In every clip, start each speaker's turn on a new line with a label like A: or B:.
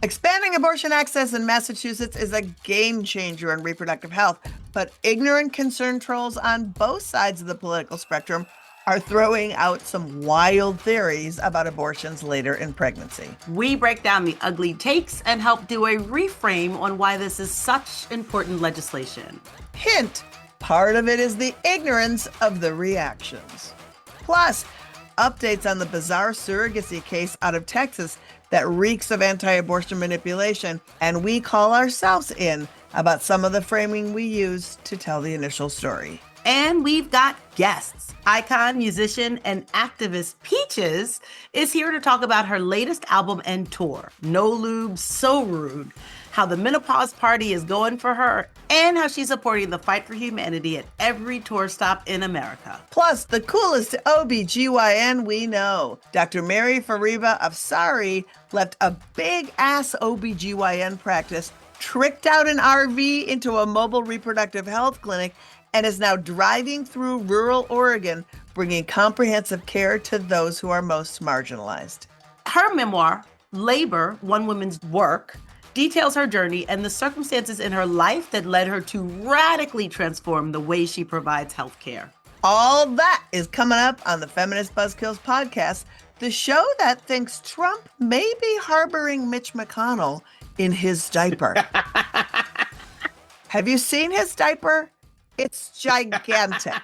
A: Expanding abortion access in Massachusetts is a game changer in reproductive health, but ignorant concern trolls on both sides of the political spectrum are throwing out some wild theories about abortions later in pregnancy.
B: We break down the ugly takes and help do a reframe on why this is such important legislation.
A: Hint, part of it is the ignorance of the reactions. Plus, updates on the bizarre surrogacy case out of Texas that reeks of anti-abortion manipulation, and we call ourselves in about some of the framing we use to tell the initial story.
B: And we've got guests. Icon, musician, and activist Peaches is here to talk about her latest album and tour, No Lube, So Rude, how the menopause party is going for her, and how she's supporting the fight for humanity at every tour stop in America.
A: Plus, the coolest OB-GYN we know. Dr. Mary Fariba Afsari left a big-ass OB-GYN practice, tricked out an RV into a mobile reproductive health clinic, and is now driving through rural Oregon, bringing comprehensive care to those who are most marginalized.
B: Her memoir, Labor, One Woman's Work, details her journey and the circumstances in her life that led her to radically transform the way she provides health care.
A: All that is coming up on the Feminist Buzzkills podcast, the show that thinks Trump may be harboring Mitch McConnell in his diaper. Have you seen his diaper? It's gigantic.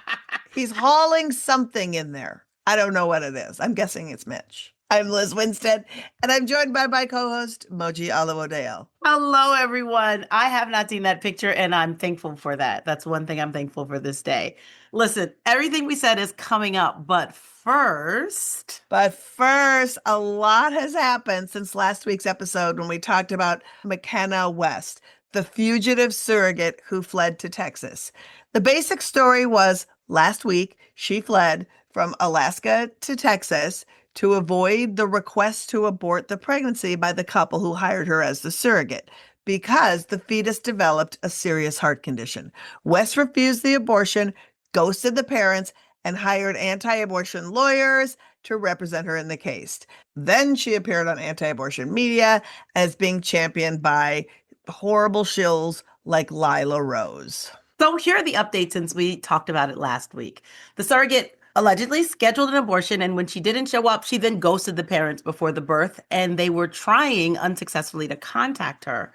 A: He's hauling something in there. I don't know what it is. I'm guessing it's Mitch. I'm Liz Winstead, and I'm joined by my co-host, Moji Alawodale.
B: Hello, everyone. I have not seen that picture, and I'm thankful for that. That's one thing I'm thankful for this day. Listen, everything we said is coming up, but first,
A: a lot has happened since last week's episode when we talked about McKenna West, the fugitive surrogate who fled to Texas. The basic story was last week, she fled from Alaska to Texas to avoid the request to abort the pregnancy by the couple who hired her as the surrogate because the fetus developed a serious heart condition. West refused the abortion, ghosted the parents, and hired anti-abortion lawyers to represent her in the case. Then she appeared on anti-abortion media as being championed by horrible shills like Lila Rose.
B: So here are the updates since we talked about it last week. The surrogate allegedly scheduled an abortion, and when she didn't show up, she then ghosted the parents before the birth, and they were trying unsuccessfully to contact her.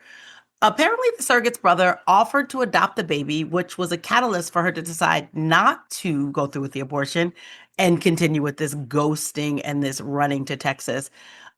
B: Apparently, the surrogate's brother offered to adopt the baby, which was a catalyst for her to decide not to go through with the abortion and continue with this ghosting and this running to Texas.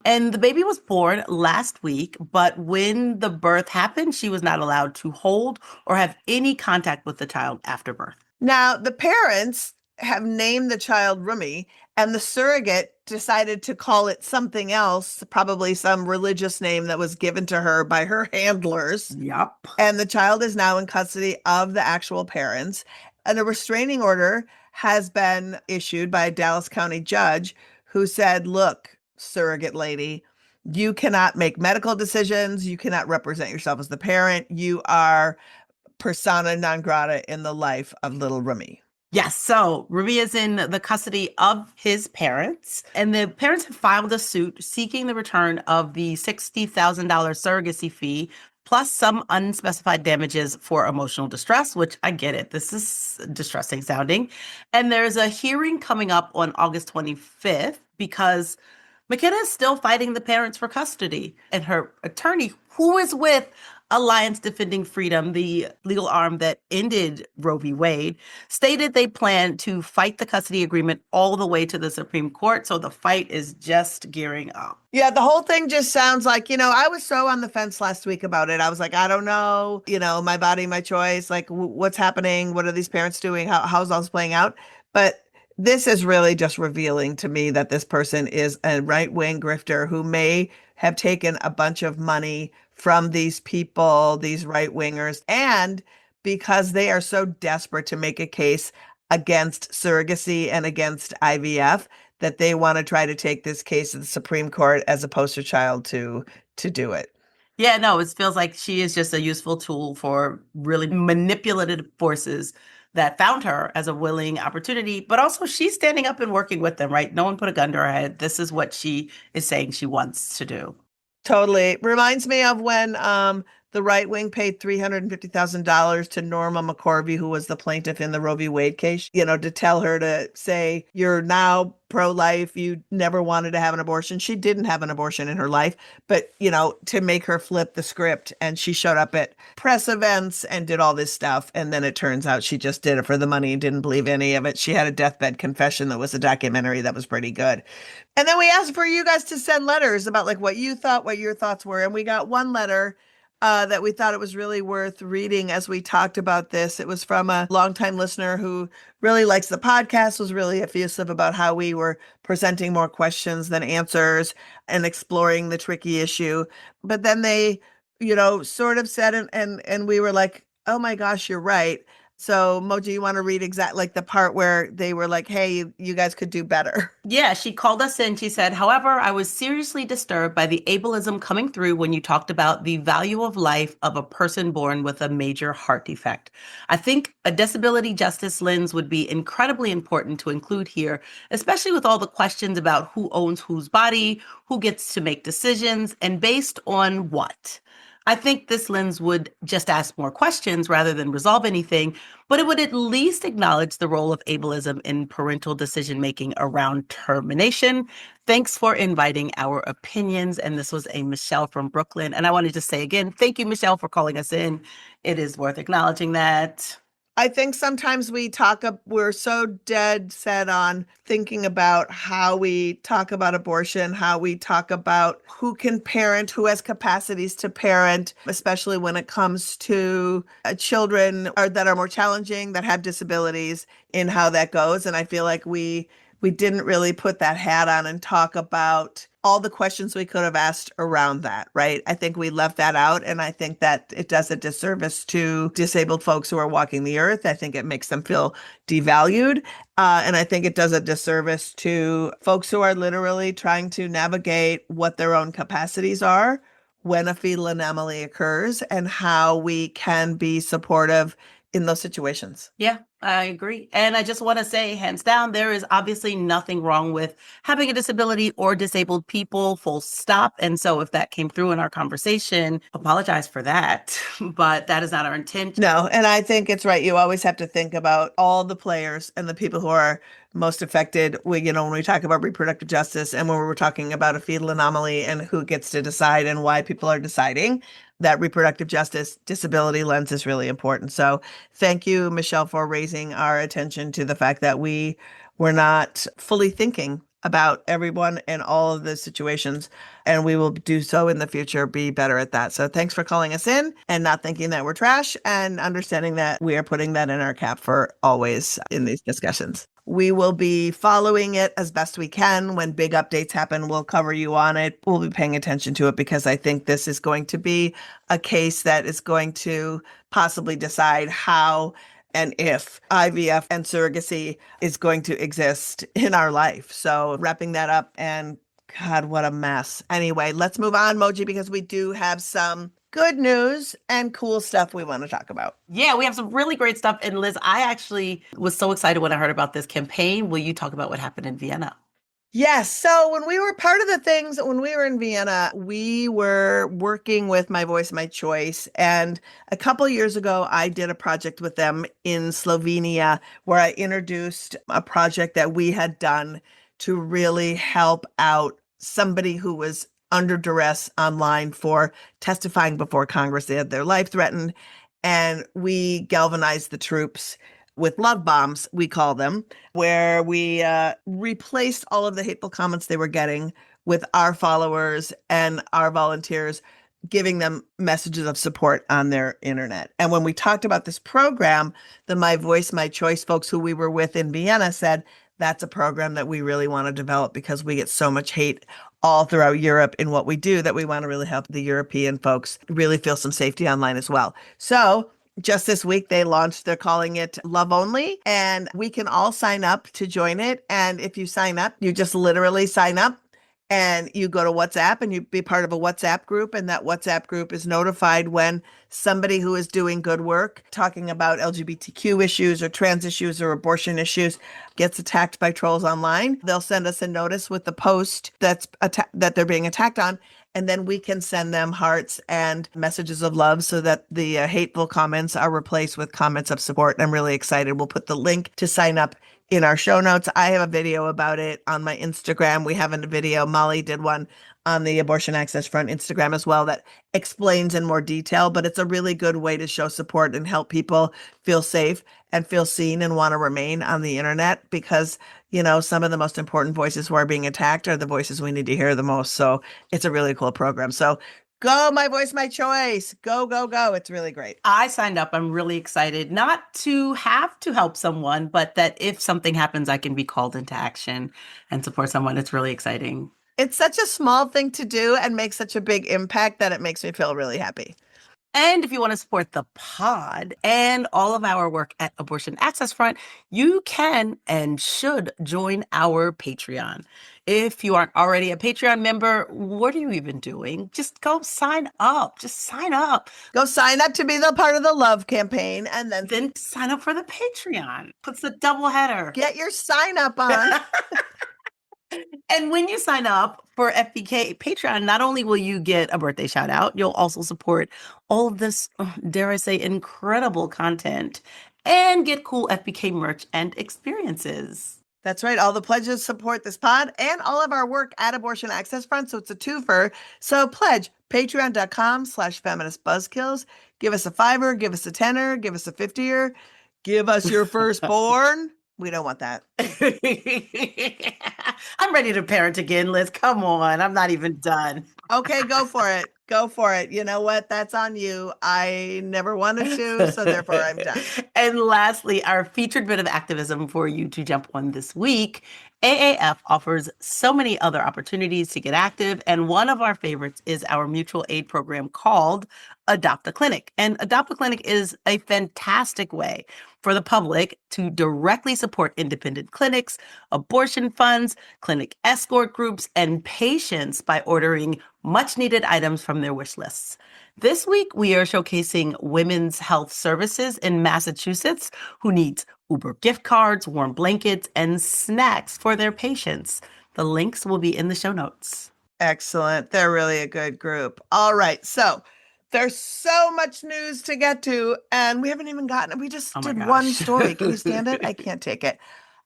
B: And the baby was born last week, but when the birth happened, she was not allowed to hold or have any contact with the child after birth.
A: Now, the parents have named the child Rumi, and the surrogate decided to call it something else, probably some religious name that was given to her by her handlers.
B: Yep.
A: And the child is now in custody of the actual parents. And a restraining order has been issued by a Dallas County judge who said, look, surrogate lady, you cannot make medical decisions. You cannot represent yourself as the parent. You are persona non grata in the life of little Rumi.
B: Yes, so Rumi is in the custody of his parents, and the parents have filed a suit seeking the return of the $60,000 surrogacy fee, plus some unspecified damages for emotional distress, which I get it. This is distressing sounding. And there's a hearing coming up on August 25th because McKenna is still fighting the parents for custody, and her attorney, who is with Alliance Defending Freedom, the legal arm that ended Roe v. Wade, stated they plan to fight the custody agreement all the way to the Supreme Court. So the fight is just gearing up.
A: Yeah, the whole thing just sounds like, I was so on the fence last week about it. I was like, I don't know, my body, my choice, like what's happening? What are these parents doing? How's all this playing out? But this is really just revealing to me that this person is a right-wing grifter who may have taken a bunch of money from these people, these right-wingers, and because they are so desperate to make a case against surrogacy and against IVF, that they want to try to take this case to the Supreme Court as a poster child to do it.
B: Yeah, no, it feels like she is just a useful tool for really manipulative forces that found her as a willing opportunity, but also she's standing up and working with them, right? No one put a gun to her head. This is what she is saying she wants to do.
A: Totally. Reminds me of when the right wing paid $350,000 to Norma McCorvey, who was the plaintiff in the Roe v. Wade case, to tell her to say, you're now pro-life, you never wanted to have an abortion. She didn't have an abortion in her life, but, to make her flip the script. And she showed up at press events and did all this stuff. And then it turns out she just did it for the money and didn't believe any of it. She had a deathbed confession that was a documentary that was pretty good. And then we asked for you guys to send letters about like what you thought, what your thoughts were. And we got one letter that we thought it was really worth reading as we talked about this. It was from a longtime listener who really likes the podcast, was really effusive about how we were presenting more questions than answers and exploring the tricky issue. But then they, sort of said, and we were like, oh my gosh, you're right. So Moji, you want to read exactly like the part where they were like, hey, you guys could do better.
B: Yeah, she called us in. She said, however, I was seriously disturbed by the ableism coming through when you talked about the value of life of a person born with a major heart defect. I think a disability justice lens would be incredibly important to include here, especially with all the questions about who owns whose body, who gets to make decisions, and based on what. I think this lens would just ask more questions rather than resolve anything, but it would at least acknowledge the role of ableism in parental decision-making around termination. Thanks for inviting our opinions. And this was a Michelle from Brooklyn. And I wanted to say again, thank you, Michelle, for calling us in. It is worth acknowledging that.
A: I think sometimes we're so dead set on thinking about how we talk about abortion, how we talk about who can parent, who has capacities to parent, especially when it comes to children that are more challenging, that have disabilities, in how that goes. And I feel like we didn't really put that hat on and talk about all the questions we could have asked around that, right? I think we left that out. And I think that it does a disservice to disabled folks who are walking the earth. I think it makes them feel devalued. And I think it does a disservice to folks who are literally trying to navigate what their own capacities are when a fetal anomaly occurs and how we can be supportive in those situations.
B: Yeah, I agree. And I just want to say, hands down, there is obviously nothing wrong with having a disability or disabled people, full stop. And so if that came through in our conversation, apologize for that. But that is not our intent.
A: No, and I think it's right. You always have to think about all the players and the people who are most affected. When we talk about reproductive justice and when we're talking about a fetal anomaly and who gets to decide and why people are deciding, that reproductive justice disability lens is really important. So thank you, Michelle, for raising our attention to the fact that we were not fully thinking about everyone and all of the situations, and we will do so in the future, be better at that. So thanks for calling us in and not thinking that we're trash and understanding that we are putting that in our cap for always in these discussions. We will be following it as best we can. When big updates happen, we'll cover you on it. We'll be paying attention to it because I think this is going to be a case that is going to possibly decide how and if IVF and surrogacy is going to exist in our life. So wrapping that up, and God, what a mess. Anyway, let's move on, Moji, because we do have some good news and cool stuff we want to talk about.
B: Yeah, we have some really great stuff. And Liz, I actually was so excited when I heard about this campaign. Will you talk about what happened in Vienna?
A: Yes. So when we were in Vienna, we were working with My Voice, My Choice. And a couple years ago, I did a project with them in Slovenia where I introduced a project that we had done to really help out somebody who was under duress online for testifying before Congress. They had their life threatened. And we galvanized the troops with love bombs, we call them, where we replaced all of the hateful comments they were getting with our followers and our volunteers, giving them messages of support on their internet. And when we talked about this program, the My Voice, My Choice folks who we were with in Vienna said, that's a program that we really want to develop because we get so much hate all throughout Europe in what we do that we want to really help the European folks really feel some safety online as well. So just this week, they're calling it Love Only, and we can all sign up to join it. And if you sign up, you just literally sign up and you go to WhatsApp and you be part of a WhatsApp group. And that WhatsApp group is notified when somebody who is doing good work, talking about LGBTQ issues or trans issues or abortion issues, gets attacked by trolls online. They'll send us a notice with the post that they're being attacked on. and then we can send them hearts and messages of love so that the hateful comments are replaced with comments of support. And I'm really excited. We'll put the link to sign up in our show notes. I have a video about it on my Instagram. We have a video. Molly did one on the Abortion Access Front Instagram as well that explains in more detail, but it's a really good way to show support and help people feel safe and feel seen and want to remain on the internet, because, you know, some of the most important voices who are being attacked are the voices we need to hear the most. So it's a really cool program. So go, My Voice, My Choice. Go, go, go. It's really great.
B: I signed up. I'm really excited, not to have to help someone, but that if something happens, I can be called into action and support someone. It's really exciting.
A: It's such a small thing to do and make such a big impact that it makes me feel really happy.
B: And if you want to support the pod and all of our work at Abortion Access Front, you can and should join our Patreon. If you aren't already a Patreon member, what are you even doing? Just go sign up. Just sign up.
A: Go sign up to be the part of the love campaign, and then
B: sign up for the Patreon. It's a double header.
A: Get your sign up on.
B: And when you sign up for FBK Patreon, not only will you get a birthday shout out, you'll also support all of this, dare I say, incredible content and get cool FBK merch and experiences.
A: That's right. All the pledges support this pod and all of our work at Abortion Access Front. So it's a twofer. So pledge patreon.com/feminist buzzkills. Give us a $5, give us a $10, give us a $50, give us your firstborn. We don't want that.
B: I'm ready to parent again, Liz. Come on. I'm not even done.
A: Okay, go for it. Go for it. You know what? That's on you. I never wanted to, so therefore I'm done.
B: And lastly, our featured bit of activism for you to jump on this week. AAF offers so many other opportunities to get active, and one of our favorites is our mutual aid program called Adopt a Clinic. And Adopt a Clinic is a fantastic way for the public to directly support independent clinics, abortion funds, clinic escort groups, and patients by ordering much-needed items from their wish lists. This week, we are showcasing Women's Health Services in Massachusetts, who needs Uber gift cards, warm blankets, and snacks for their patients. The links will be in the show notes.
A: Excellent. They're really a good group. All right. So there's so much news to get to, and we haven't even gotten it. We just did one story. Can you stand it? I can't take it.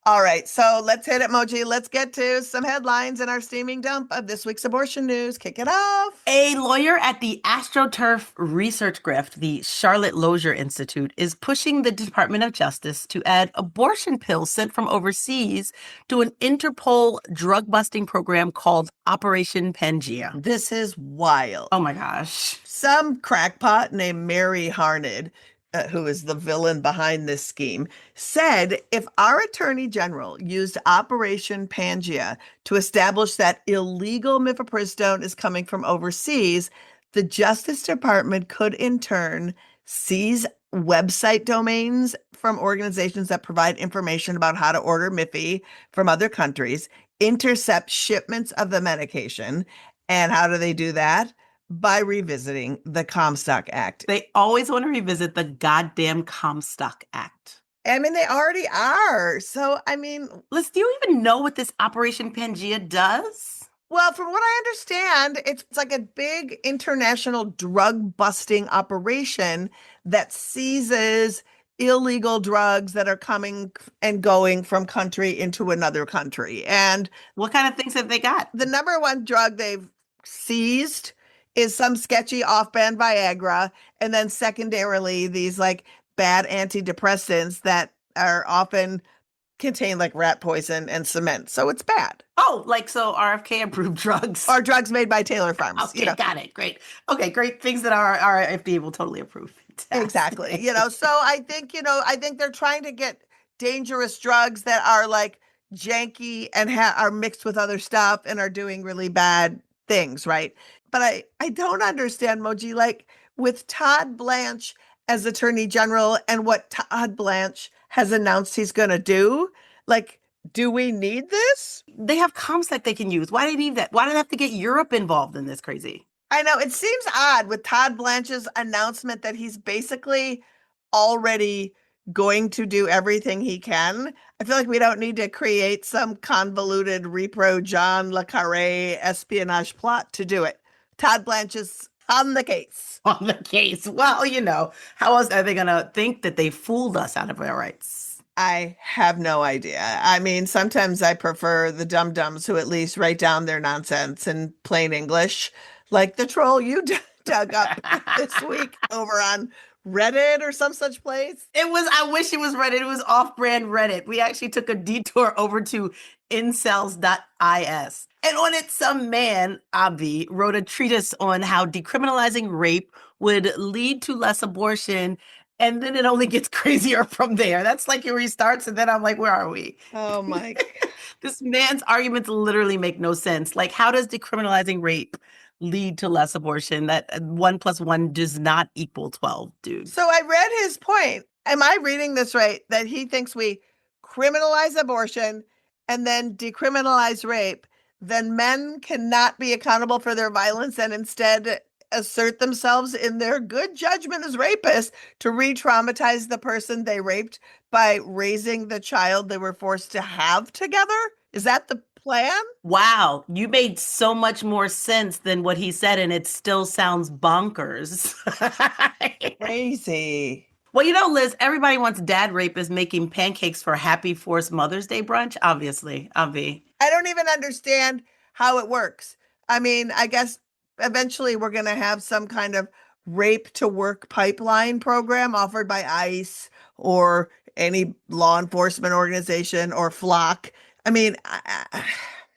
A: All right, so let's hit it, Moji. Let's get to some headlines in our steaming dump of this week's abortion news. Kick it off.
B: A lawyer at the AstroTurf research grift, the Charlotte Lozier Institute, is pushing the Department of Justice to add abortion pills sent from overseas to an Interpol drug-busting program called Operation Pangea.
A: This is wild.
B: Oh my gosh.
A: Some crackpot named Mary Harned, who is the villain behind this scheme, said if our attorney general used Operation Pangea to establish that illegal mifepristone is coming from overseas, the Justice Department could in turn seize website domains from organizations that provide information about how to order Miffy from other countries, intercept shipments of the medication. And how do they do that? By revisiting the Comstock Act.
B: They always want to revisit the goddamn Comstock Act.
A: I mean, they already are. So, I mean,
B: Liz, do you even know what this Operation Pangea does?
A: Well, from what I understand, it's like a big international drug busting operation that seizes illegal drugs that are coming and going from country into another country. And
B: what kind of things have they got?
A: The number one drug they've seized is some sketchy off-brand Viagra, and then secondarily these like bad antidepressants that are often contain like rat poison and cement. So it's bad.
B: Oh, like so RFK approved drugs.
A: Or drugs made by Taylor Farms.
B: Okay, got it. Great. Okay, great. Things that our FDA will totally approve. Fantastic.
A: Exactly. So I think they're trying to get dangerous drugs that are like janky and are mixed with other stuff and are doing really bad things, right? But I don't understand, Moji, like with Todd Blanche as Attorney General and what Todd Blanche has announced he's going to do, like, do we need this?
B: They have Comstock they can use. Why do they need that? Why do they have to get Europe involved in this crazy?
A: I know. It seems odd with Todd Blanche's announcement that he's basically already going to do everything he can. I feel like we don't need to create some convoluted Repro John Le Carre espionage plot to do it. Todd Blanche is on the case.
B: On the case. Well, how else are they going to think that they fooled us out of our rights?
A: I have no idea. I mean, sometimes I prefer the dum-dums who at least write down their nonsense in plain English, like the troll you dug up this week over on Reddit or some such place.
B: I wish it was Reddit. It was off-brand Reddit. We actually took a detour over to incels.is. And on it, some man, Avi, wrote a treatise on how decriminalizing rape would lead to less abortion. And then it only gets crazier from there. That's like it restarts. And then I'm like, where are we?
A: Oh my God.
B: This man's arguments literally make no sense. Like, how does decriminalizing rape lead to less abortion? That 1 + 1 does not equal 12, dude.
A: So I read his point. Am I reading this right? That he thinks we criminalize abortion and then decriminalize rape, then men cannot be accountable for their violence and instead assert themselves in their good judgment as rapists to re-traumatize the person they raped by raising the child they were forced to have together? Is that the plan?
B: Wow, you made so much more sense than what he said, and it still sounds bonkers.
A: Crazy.
B: Well, Liz, everybody wants dad rapists making pancakes for Happy Forced Mother's Day brunch, obviously, Avi.
A: I don't even understand how it works. I mean, I guess eventually we're going to have some kind of rape to work pipeline program offered by ICE or any law enforcement organization or Flock. I mean,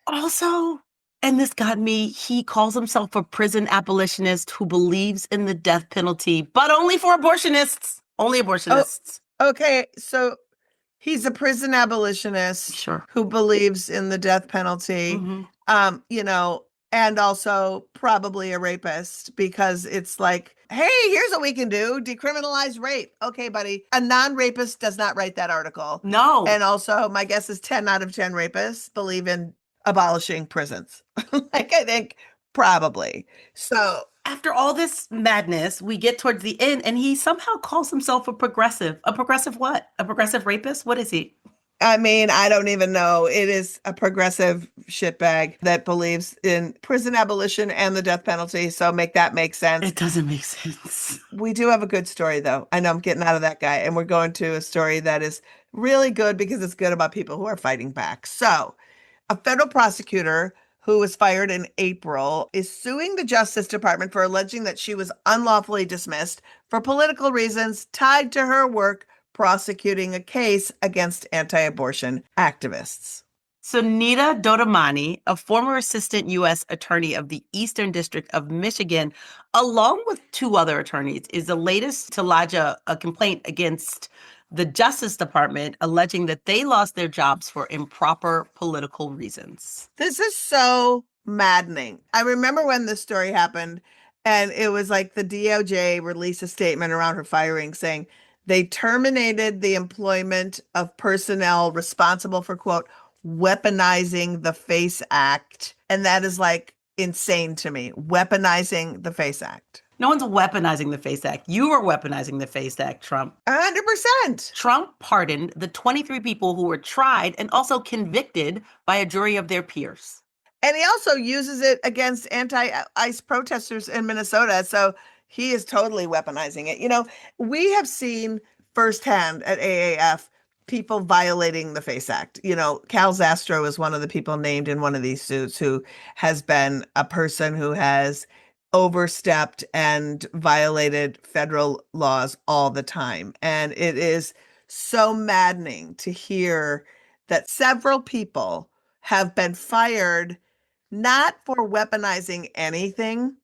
B: Also, and this got me, he calls himself a prison abolitionist who believes in the death penalty, but only for abortionists. Only abortionists.
A: Okay, so he's a prison abolitionist
B: Sure.
A: who believes in the death penalty, and also probably a rapist because it's like, hey, here's what we can do. Decriminalize rape. Okay, buddy. A non-rapist does not write that article.
B: No.
A: And also, my guess is 10 out of 10 rapists believe in abolishing prisons. I think probably. So
B: after all this madness, we get towards the end and he somehow calls himself a progressive. A progressive what? A progressive rapist? What is he?
A: I mean, I don't even know. It is a progressive shitbag that believes in prison abolition and the death penalty. So make sense.
B: It doesn't make sense.
A: We do have a good story, though. I know I'm getting out of that guy. And we're going to a story that is really good because it's good about people who are fighting back. So a federal prosecutor who was fired in April is suing the Justice Department for alleging that she was unlawfully dismissed for political reasons tied to her work prosecuting a case against anti-abortion activists.
B: So Nita Dodamani, a former assistant U.S. attorney of the Eastern District of Michigan, along with 2 other attorneys, is the latest to lodge a complaint against the Justice Department, alleging that they lost their jobs for improper political reasons.
A: This is so maddening. I remember when this story happened, and it was like the DOJ released a statement around her firing saying, they terminated the employment of personnel responsible for, quote, weaponizing the FACE Act. And that is like insane to me. Weaponizing the FACE Act.
B: No one's weaponizing the FACE Act. You are weaponizing the FACE Act, Trump.
A: 100%.
B: Trump pardoned the 23 people who were tried and also convicted by a jury of their peers.
A: And he also uses it against anti-ICE protesters in Minnesota. So he is totally weaponizing it. We have seen firsthand at AAF people violating the FACE Act. Cal Zastro is one of the people named in one of these suits who has been a person who has overstepped and violated federal laws all the time. And it is so maddening to hear that several people have been fired, not for weaponizing anything,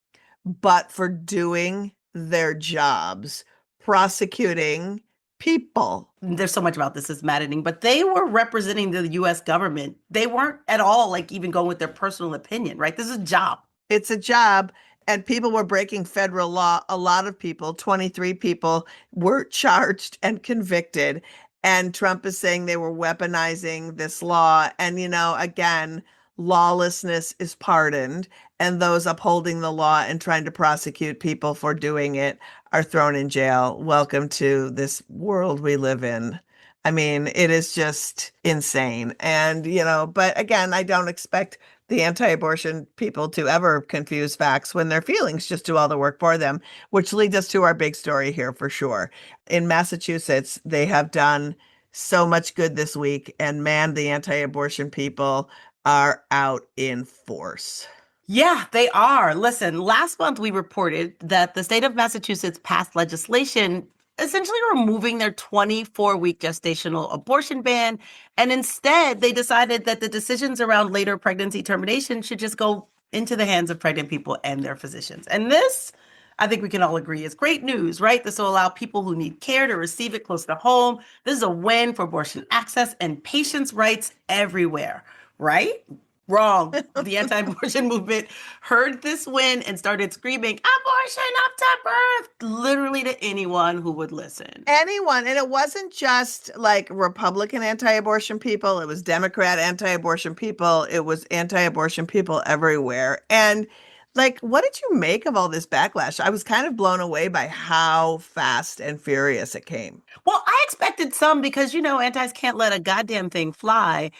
A: but for doing their jobs, prosecuting people.
B: There's so much about this is maddening, but they were representing the U.S. government. They weren't at all like even going with their personal opinion, right? This is a job.
A: It's a job. And people were breaking federal law. A lot of people, 23 people, were charged and convicted. And Trump is saying they were weaponizing this law. And, again, lawlessness is pardoned. And those upholding the law and trying to prosecute people for doing it are thrown in jail. Welcome to this world we live in. I mean, it is just insane. And, but again, I don't expect the anti-abortion people to ever confuse facts when their feelings just do all the work for them, which leads us to our big story here for sure. In Massachusetts, they have done so much good this week, and man, the anti-abortion people are out in force.
B: Yeah, they are. Listen, last month we reported that the state of Massachusetts passed legislation essentially removing their 24-week gestational abortion ban. And instead, they decided that the decisions around later pregnancy termination should just go into the hands of pregnant people and their physicians. And this, I think we can all agree, is great news, right? This will allow people who need care to receive it close to home. This is a win for abortion access and patients' rights everywhere, right? Wrong. The anti-abortion movement heard this win and started screaming, abortion up to birth, literally to anyone who would listen.
A: Anyone. And it wasn't just like Republican anti-abortion people. It was Democrat anti-abortion people. It was anti-abortion people everywhere. And like, what did you make of all this backlash? I was kind of blown away by how fast and furious it came.
B: Well, I expected some because, antis can't let a goddamn thing fly.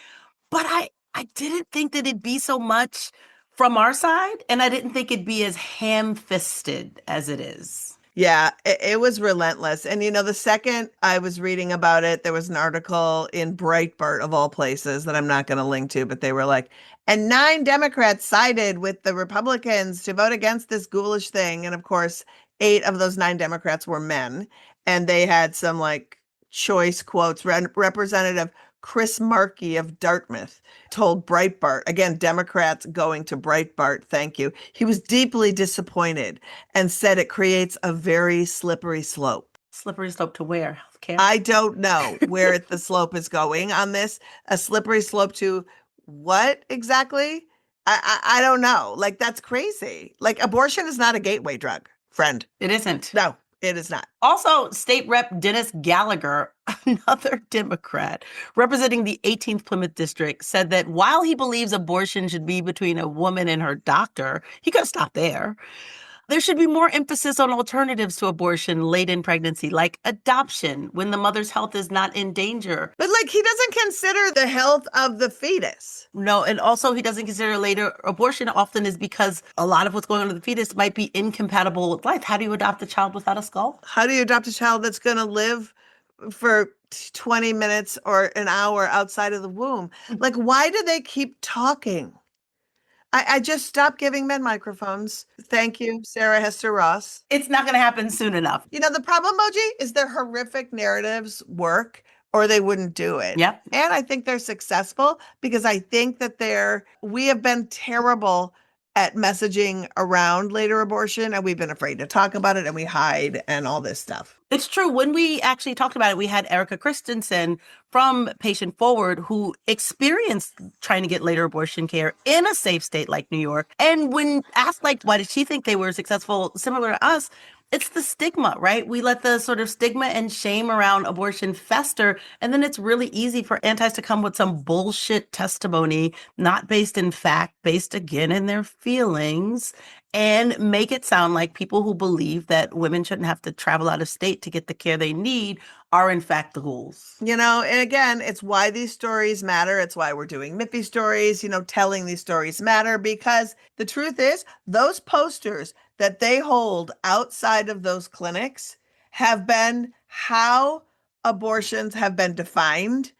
B: But I didn't think that it'd be so much from our side, and I didn't think it'd be as ham-fisted as it is.
A: Yeah, it was relentless. And, the second I was reading about it, there was an article in Breitbart, of all places, that I'm not going to link to, but they were like, and 9 Democrats sided with the Republicans to vote against this ghoulish thing. And of course, 8 of those 9 Democrats were men. And they had some like choice quotes. Representative Chris Markey of Dartmouth told Breitbart, again, Democrats going to Breitbart, thank you. He was deeply disappointed and said it creates a very slippery slope.
B: Slippery slope to where? Healthcare?
A: I don't know where the slope is going on this. A slippery slope to what exactly? I don't know. Like, that's crazy. Like, abortion is not a gateway drug, friend.
B: It isn't.
A: No. It is not.
B: Also, State Rep Dennis Gallagher, another Democrat, representing the 18th Plymouth District, said that while he believes abortion should be between a woman and her doctor, he could have stopped there. There should be more emphasis on alternatives to abortion late in pregnancy, like adoption, when the mother's health is not in danger.
A: But like, he doesn't consider the health of the fetus.
B: No, and also he doesn't consider later abortion often is because a lot of what's going on with the fetus might be incompatible with life. How do you adopt a child without a skull?
A: How do you adopt a child that's going to live for 20 minutes or an hour outside of the womb? Like, why do they keep talking? I just stopped giving men microphones. Thank you, Sarah Hester Ross.
B: It's not going to happen soon enough.
A: The problem, Moji, is their horrific narratives work or they wouldn't do it.
B: Yep.
A: And I think they're successful because I think that we have been terrible at messaging around later abortion, and we've been afraid to talk about it, and we hide and all this stuff.
B: It's true. When we actually talked about it, we had Erica Christensen from FemForward who experienced trying to get later abortion care in a safe state like New York. And when asked, why did she think they were successful, similar to us, it's the stigma, right? We let the sort of stigma and shame around abortion fester. And then it's really easy for antis to come with some bullshit testimony, not based in fact, based again in their feelings, and make it sound like people who believe that women shouldn't have to travel out of state to get the care they need are in fact the ghouls.
A: And again, it's why these stories matter. It's why we're doing Miffy stories, telling these stories matter, because the truth is those posters that they hold outside of those clinics have been how abortions have been defined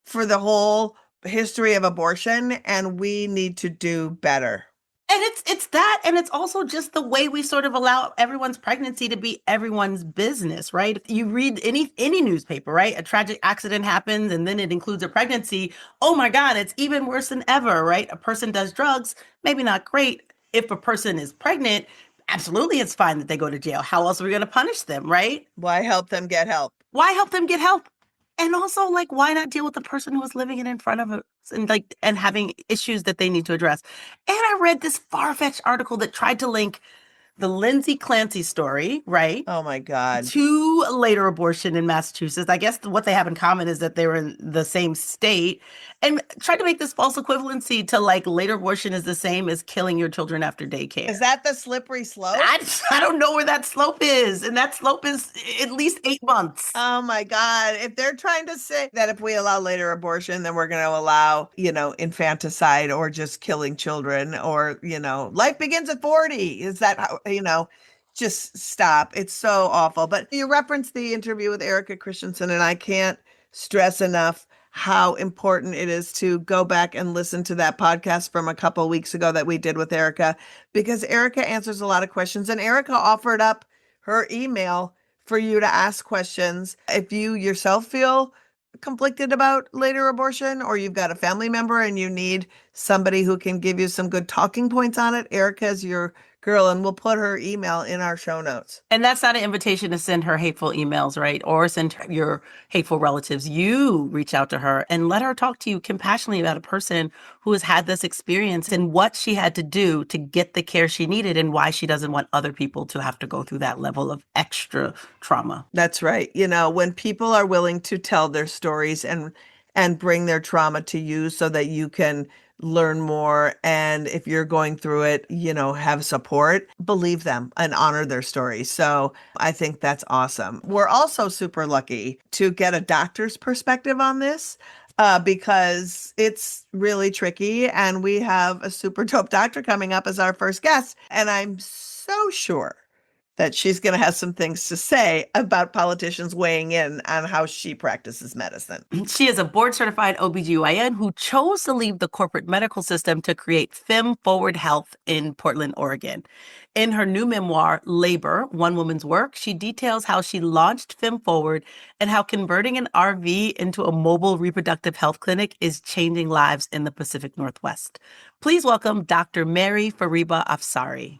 A: for the whole history of abortion, and we need to do better.
B: And it's that, and it's also just the way we sort of allow everyone's pregnancy to be everyone's business, right? If you read any newspaper, right? A tragic accident happens and then it includes a pregnancy. Oh my God, it's even worse than ever, right? A person does drugs, maybe not great. If a person is pregnant, absolutely it's fine that they go to jail. How else are we going to punish them, right?
A: Why help them get help?
B: Why help them get help? And also, why not deal with the person who is living it in front of us and having issues that they need to address? And I read this far-fetched article that tried to link the Lindsay Clancy story, right?
A: Oh my God.
B: To later abortion in Massachusetts. I guess what they have in common is that they were in the same state. And try to make this false equivalency to like later abortion is the same as killing your children after daycare.
A: Is that the slippery slope?
B: I don't know where that slope is. And that slope is at least 8 months.
A: Oh my God. If they're trying to say that if we allow later abortion, then we're going to allow, infanticide or just killing children or, life begins at 40. Is that how, just stop. It's so awful. But you referenced the interview with Erica Christensen, and I can't stress enough how important it is to go back and listen to that podcast from a couple of weeks ago that we did with Erica, because Erica answers a lot of questions, and Erica offered up her email for you to ask questions. If you yourself feel conflicted about later abortion, or you've got a family member and you need somebody who can give you some good talking points on it, Erica is your girl, and we'll put her email in our show notes.
B: And that's not an invitation to send her hateful emails, right? Or send her your hateful relatives. You reach out to her and let her talk to you compassionately about a person who has had this experience and what she had to do to get the care she needed and why she doesn't want other people to have to go through that level of extra trauma.
A: That's right. When people are willing to tell their stories and bring their trauma to you so that you can learn more, and if you're going through it, have support, believe them and honor their story. So I think that's awesome. We're also super lucky to get a doctor's perspective on this because it's really tricky, and we have a super dope doctor coming up as our first guest, and I'm so sure that she's going to have some things to say about politicians weighing in on how she practices medicine.
B: She is a board-certified OB-GYN who chose to leave the corporate medical system to create FemForward Health in Portland, Oregon. In her new memoir, Labor, One Woman's Work, she details how she launched FemForward and how converting an RV into a mobile reproductive health clinic is changing lives in the Pacific Northwest. Please welcome Dr. Mary Fariba Afsari.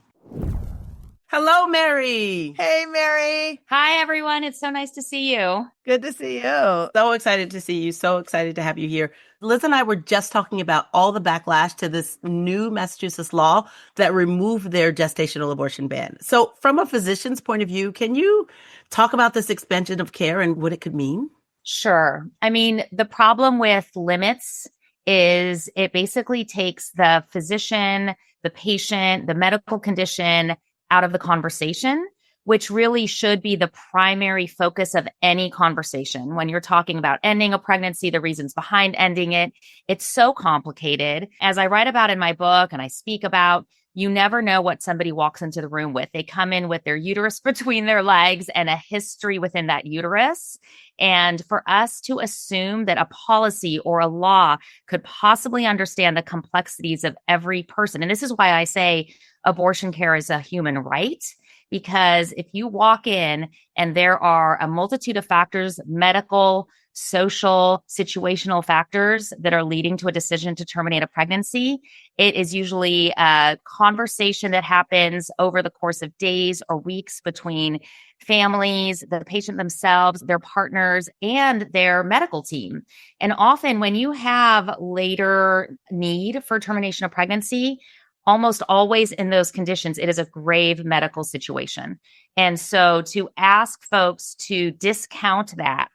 B: Hello, Mary.
A: Hey, Mary.
C: Hi, everyone. It's so nice to see you.
A: Good to see you.
B: So excited to see you. So excited to have you here. Liz and I were just talking about all the backlash to this new Massachusetts law that removed their gestational abortion ban. So from a physician's point of view, can you talk about this expansion of care and what it could mean?
C: Sure. I mean, the problem with limits is it basically takes the physician, the patient, the medical condition out of the conversation, which really should be the primary focus of any conversation. When you're talking about ending a pregnancy, the reasons behind ending it, it's so complicated. As I write about in my book and I speak about, you never know what somebody walks into the room with. They come in with their uterus between their legs and a history within that uterus. And for us to assume that a policy or a law could possibly understand the complexities of every person, and this is why I say abortion care is a human right, because if you walk in and there are a multitude of factors, medical, social, situational factors that are leading to a decision to terminate a pregnancy, it is usually a conversation that happens over the course of days or weeks between families, the patient themselves, their partners, and their medical team. And often when you have later need for termination of pregnancy, almost always in those conditions, it is a grave medical situation. And so to ask folks to discount that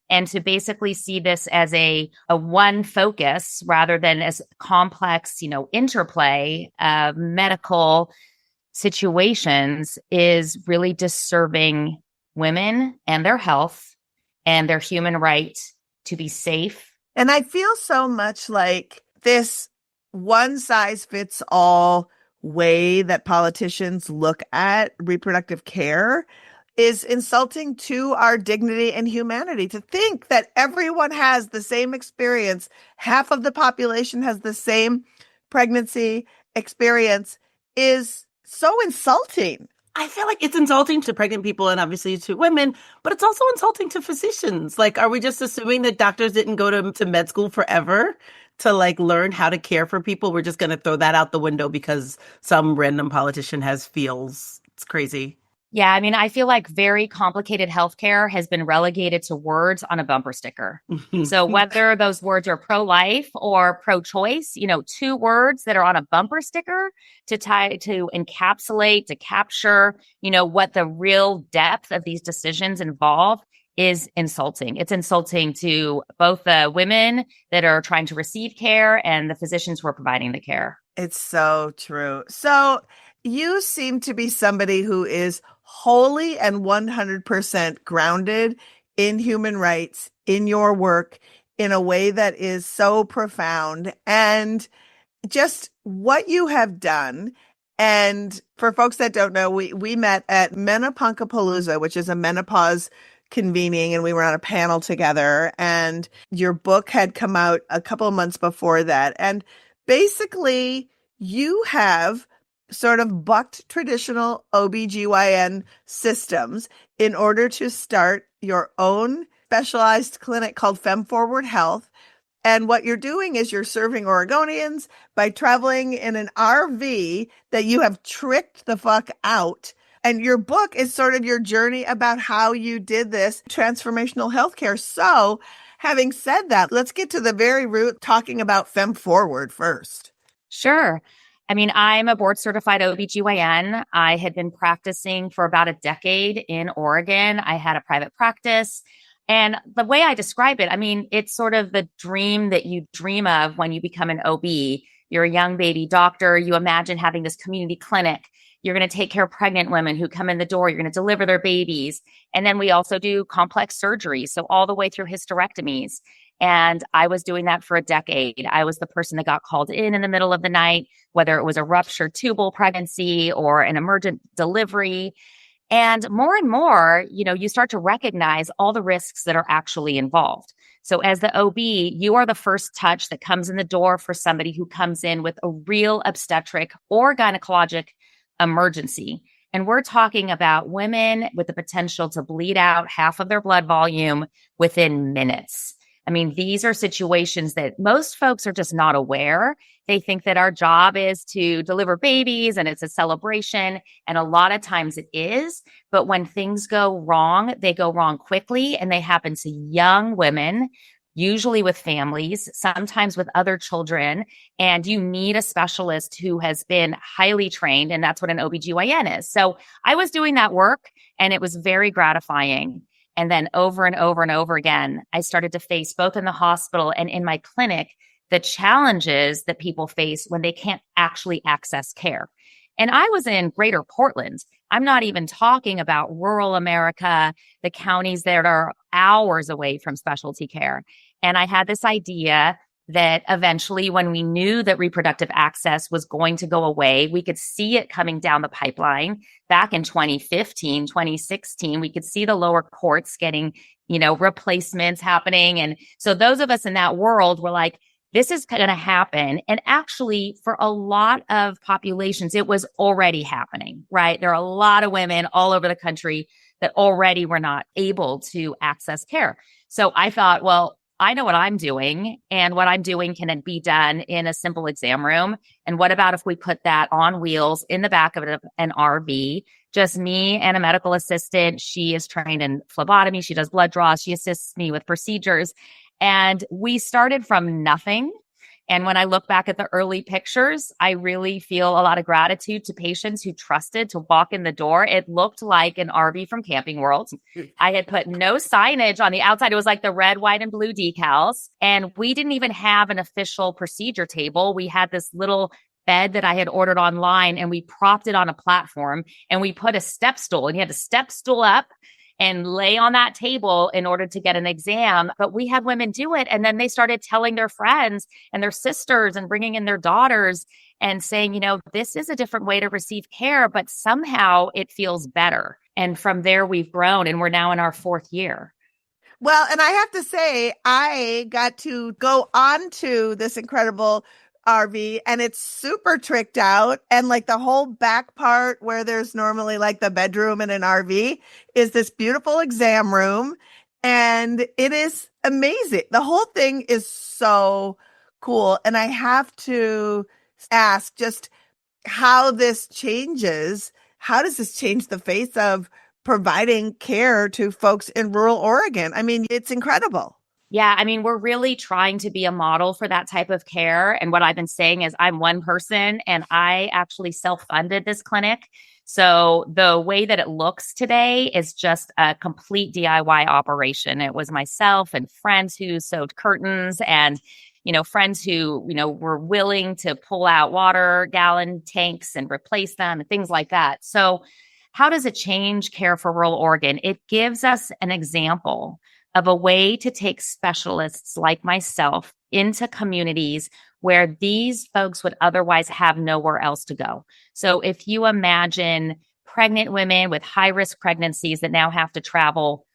C: and to basically see this as a one focus rather than as complex, interplay of medical situations is really disserving women and their health and their human right to be safe.
A: And I feel so much like this one size fits all way that politicians look at reproductive care is insulting to our dignity and humanity. To think that everyone has the same experience, half of the population has the same pregnancy experience, is so insulting.
B: I feel like it's insulting to pregnant people and obviously to women, but it's also insulting to physicians. Like, are we just assuming that doctors didn't go to med school forever to learn how to care for people? We're just going to throw that out the window because some random politician has feels. It's crazy.
C: Yeah, I mean, I feel like very complicated healthcare has been relegated to words on a bumper sticker. So whether those words are pro-life or pro-choice, 2 words that are on a bumper sticker to encapsulate, to capture, what the real depth of these decisions involve is insulting. It's insulting to both the women that are trying to receive care and the physicians who are providing the care.
A: It's so true. So you seem to be somebody who is wholly and 100% grounded in human rights, in your work, in a way that is so profound. And just what you have done. And for folks that don't know, we met at Menopunkapalooza, which is a menopause convening, and we were on a panel together. And your book had come out a couple of months before that. And basically, you have sort of bucked traditional OB-GYN systems in order to start your own specialized clinic called FemForward Health. And what you're doing is you're serving Oregonians by traveling in an RV that you have tricked the fuck out. And your book is sort of your journey about how you did this transformational healthcare. So having said that, let's get to the very root, talking about FemForward first.
C: Sure. I mean, I'm a board certified OB-GYN. I had been practicing for about a decade in Oregon. I had a private practice. And the way I describe it, I mean, it's sort of the dream that you dream of when you become an OB. You're a young baby doctor. You imagine having this community clinic. You're going to take care of pregnant women who come in the door. You're going to deliver their babies. And then we also do complex surgery. So all the way through hysterectomies. And I was doing that for a decade. I was the person that got called in the middle of the night, whether it was a ruptured tubal pregnancy or an emergent delivery. And more, you start to recognize all the risks that are actually involved. So as the OB, you are the first touch that comes in the door for somebody who comes in with a real obstetric or gynecologic emergency. And we're talking about women with the potential to bleed out half of their blood volume within minutes. I mean, these are situations that most folks are just not aware. They think that our job is to deliver babies and it's a celebration. And a lot of times it is. But when things go wrong, they go wrong quickly and they happen to young women, usually with families, sometimes with other children. And you need a specialist who has been highly trained. And that's what an OB-GYN is. So I was doing that work and it was very gratifying. And then over and over again, I started to face both in the hospital and in my clinic, the challenges that people face when they can't actually access care. And I was in Greater Portland. I'm not even talking about rural America, the counties that are hours away from specialty care. And I had this idea that eventually, when we knew that reproductive access was going to go away, we could see it coming down the pipeline. Back in 2015, 2016, we could see the lower courts getting, replacements happening. And so those of us in that world were like, this is going to happen. And actually, for a lot of populations, it was already happening, right? There are a lot of women all over the country that already were not able to access care. So I thought, well, I know what I'm doing, and what I'm doing can be done in a simple exam room. And what about if we put that on wheels in the back of an RV, just me and a medical assistant? She is trained in phlebotomy. She does blood draws. She assists me with procedures. And we started from nothing. And when I look back at the early pictures, I really feel a lot of gratitude to patients who trusted to walk in the door. It looked like an RV from Camping World. I had put no signage on the outside. It was like the red, white, and blue decals. And we didn't even have an official procedure table. We had this little bed that I had ordered online, and we propped it on a platform, and we put a step stool, and you had to step stool up and lay on that table in order to get an exam. But we had women do it. And then they started telling their friends and their sisters and bringing in their daughters and saying, this is a different way to receive care, but somehow it feels better. And from there, we've grown, and we're now in our 4th year.
A: Well, and I have to say, I got to go on to this incredible RV, and it's super tricked out. And like the whole back part where there's normally like the bedroom in an RV is this beautiful exam room. And it is amazing. The whole thing is so cool. And I have to ask just how this changes. How does this change the face of providing care to folks in rural Oregon? I mean, it's incredible.
C: Yeah, I mean, we're really trying to be a model for that type of care. And what I've been saying is I'm one person, and I actually self-funded this clinic. So the way that it looks today is just a complete DIY operation. It was myself and friends who sewed curtains and, friends who, were willing to pull out water gallon tanks and replace them and things like that. So how does it change care for rural Oregon? It gives us an example of a way to take specialists like myself into communities where these folks would otherwise have nowhere else to go. So if you imagine pregnant women with high-risk pregnancies that now have to travel,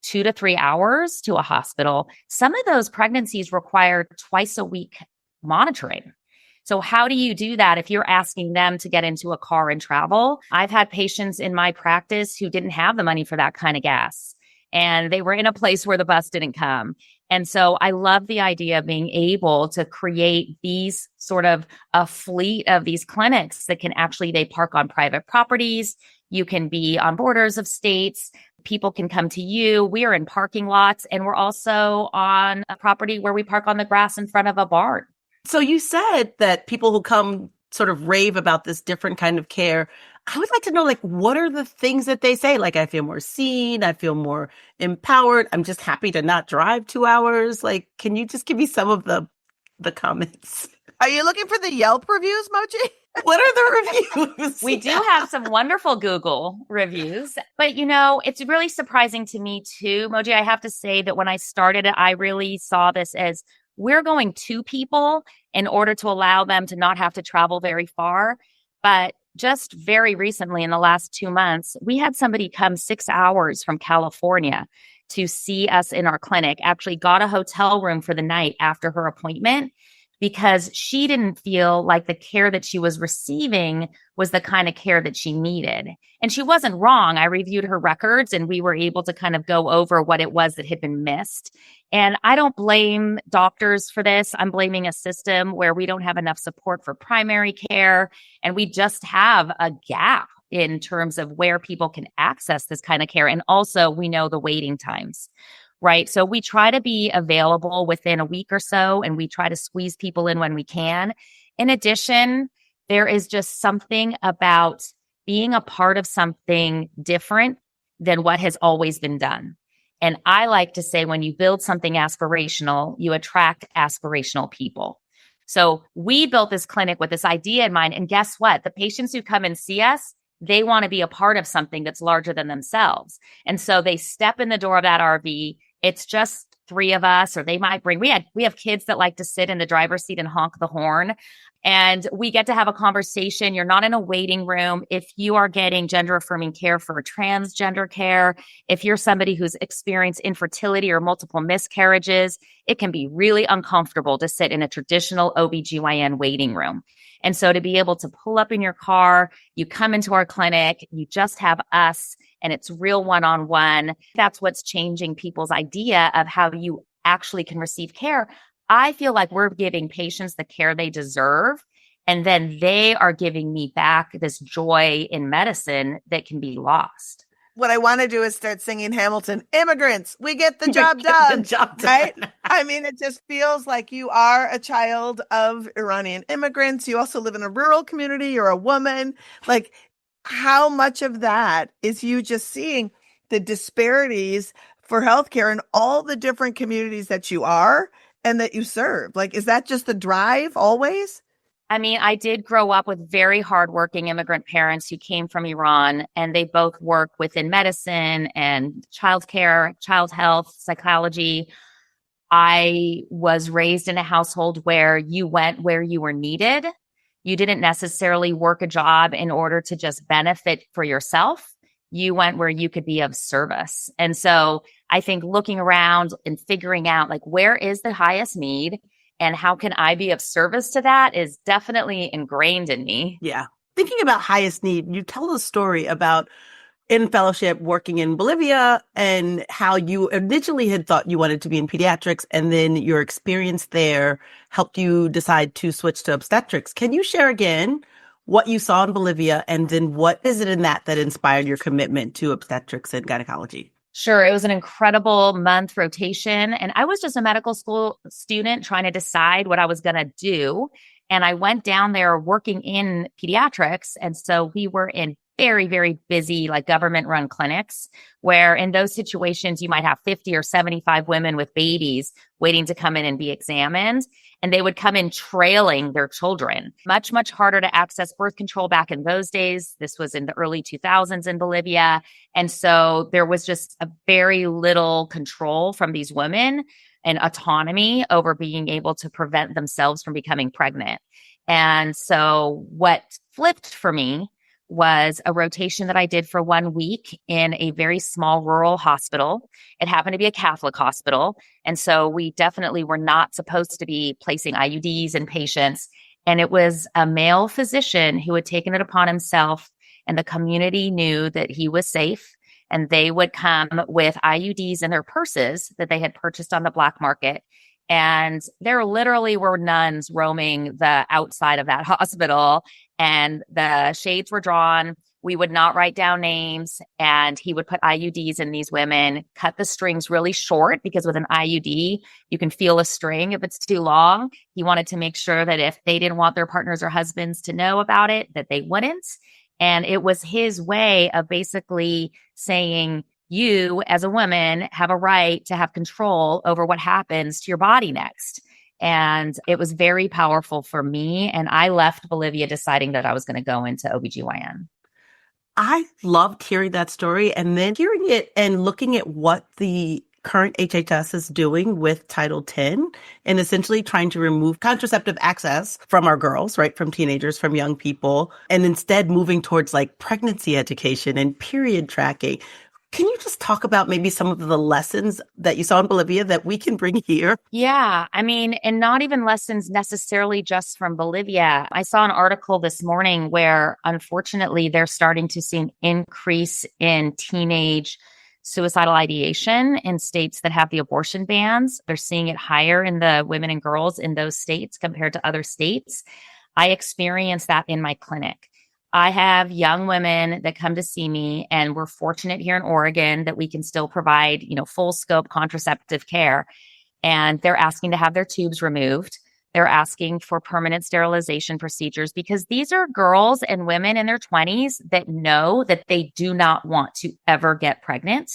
C: 2 to 3 hours to a hospital, some of those pregnancies require twice a week monitoring. So how do you do that if you're asking them to get into a car and travel? I've had patients in my practice who didn't have the money for that kind of gas, and they were in a place where the bus didn't come. And so I love the idea of being able to create these sort of a fleet of these clinics that can they park on private properties. You can be on borders of states. People can come to you. We are in parking lots, and we're also on a property where we park on the grass in front of a barn.
B: So you said that people who come sort of rave about this different kind of care. I would like to know, what are the things that they say? I feel more seen. I feel more empowered. I'm just happy to not drive 2 hours. Can you just give me some of the comments?
A: Are you looking for the Yelp reviews, Moji?
B: What are the reviews?
C: We do have some wonderful Google reviews, but it's really surprising to me too, Moji. I have to say that when I started it, I really saw this as we're going to people in order to allow them to not have to travel very far. But just very recently, in the last 2 months, we had somebody come 6 hours from California to see us in our clinic, actually got a hotel room for the night after her appointment because she didn't feel like the care that she was receiving was the kind of care that she needed. And she wasn't wrong. I reviewed her records and we were able to kind of go over what it was that had been missed. And I don't blame doctors for this. I'm blaming a system where we don't have enough support for primary care. And we just have a gap in terms of where people can access this kind of care. And also we know the waiting times. Right. So we try to be available within a week or so, and we try to squeeze people in when we can. In addition, there is just something about being a part of something different than what has always been done. And I like to say when you build something aspirational, you attract aspirational people. So we built this clinic with this idea in mind. And guess what? The patients who come and see us, they want to be a part of something that's larger than themselves. And so they step in the door of that RV. It's just 3 of us, or they might bring, we have kids that like to sit in the driver's seat and honk the horn. And we get to have a conversation. You're not in a waiting room. If you are getting gender affirming care for transgender care, if you're somebody who's experienced infertility or multiple miscarriages, it can be really uncomfortable to sit in a traditional OB-GYN waiting room. And so to be able to pull up in your car, you come into our clinic, you just have us, and it's real one-on-one. That's what's changing people's idea of how you actually can receive care. I feel like we're giving patients the care they deserve, and then they are giving me back this joy in medicine that can be lost.
A: What I want to do is start singing Hamilton, immigrants, we get the job done, right? I mean, it just feels like you are a child of Iranian immigrants. You also live in a rural community. You're a woman. How much of that is you just seeing the disparities for healthcare in all the different communities that you are and that you serve? Is that just the drive always?
C: I mean, I did grow up with very hardworking immigrant parents who came from Iran, and they both work within medicine and childcare, child health, psychology. I was raised in a household where you went where you were needed. You didn't necessarily work a job in order to just benefit for yourself. You went where you could be of service. And so I think looking around and figuring out where is the highest need and how can I be of service to that is definitely ingrained in me.
B: Yeah. Thinking about highest need, you tell a story about in fellowship working in Bolivia and how you initially had thought you wanted to be in pediatrics, and then your experience there helped you decide to switch to obstetrics. Can you share again what you saw in Bolivia, and then what is it in that inspired your commitment to obstetrics and gynecology?
C: Sure. It was an incredible month rotation. And I was just a medical school student trying to decide what I was going to do. And I went down there working in pediatrics. And so we were in very, very busy, like government run clinics, where in those situations, you might have 50 or 75 women with babies waiting to come in and be examined. And they would come in trailing their children. Much, much harder to access birth control back in those days. This was in the early 2000s in Bolivia. And so there was just a very little control from these women and autonomy over being able to prevent themselves from becoming pregnant. And so what flipped for me was a rotation that I did for 1 week in a very small rural hospital. It happened to be a Catholic hospital. And so we definitely were not supposed to be placing IUDs in patients. And it was a male physician who had taken it upon himself, and the community knew that he was safe. And they would come with IUDs in their purses that they had purchased on the black market. And there literally were nuns roaming the outside of that hospital, and the shades were drawn. We would not write down names, and he would put IUDs in these women, cut the strings really short, because with an IUD, you can feel a string if it's too long. He wanted to make sure that if they didn't want their partners or husbands to know about it, that they wouldn't. And it was his way of basically saying, you as a woman have a right to have control over what happens to your body next. And it was very powerful for me. And I left Bolivia deciding that I was going to go into OB-GYN.
B: I loved hearing that story, and then hearing it and looking at what the current HHS is doing with Title X and essentially trying to remove contraceptive access from our girls, right? From teenagers, from young people, and instead moving towards like pregnancy education and period tracking. Can you just talk about maybe some of the lessons that you saw in Bolivia that we can bring here?
C: Yeah, I mean, and not even lessons necessarily just from Bolivia. I saw an article this morning where, unfortunately, they're starting to see an increase in teenage suicidal ideation in states that have the abortion bans. They're seeing it higher in the women and girls in those states compared to other states. I experienced that in my clinic. I have young women that come to see me, and we're fortunate here in Oregon that we can still provide, full scope contraceptive care. And they're asking to have their tubes removed. They're asking for permanent sterilization procedures, because these are girls and women in their 20s that know that they do not want to ever get pregnant.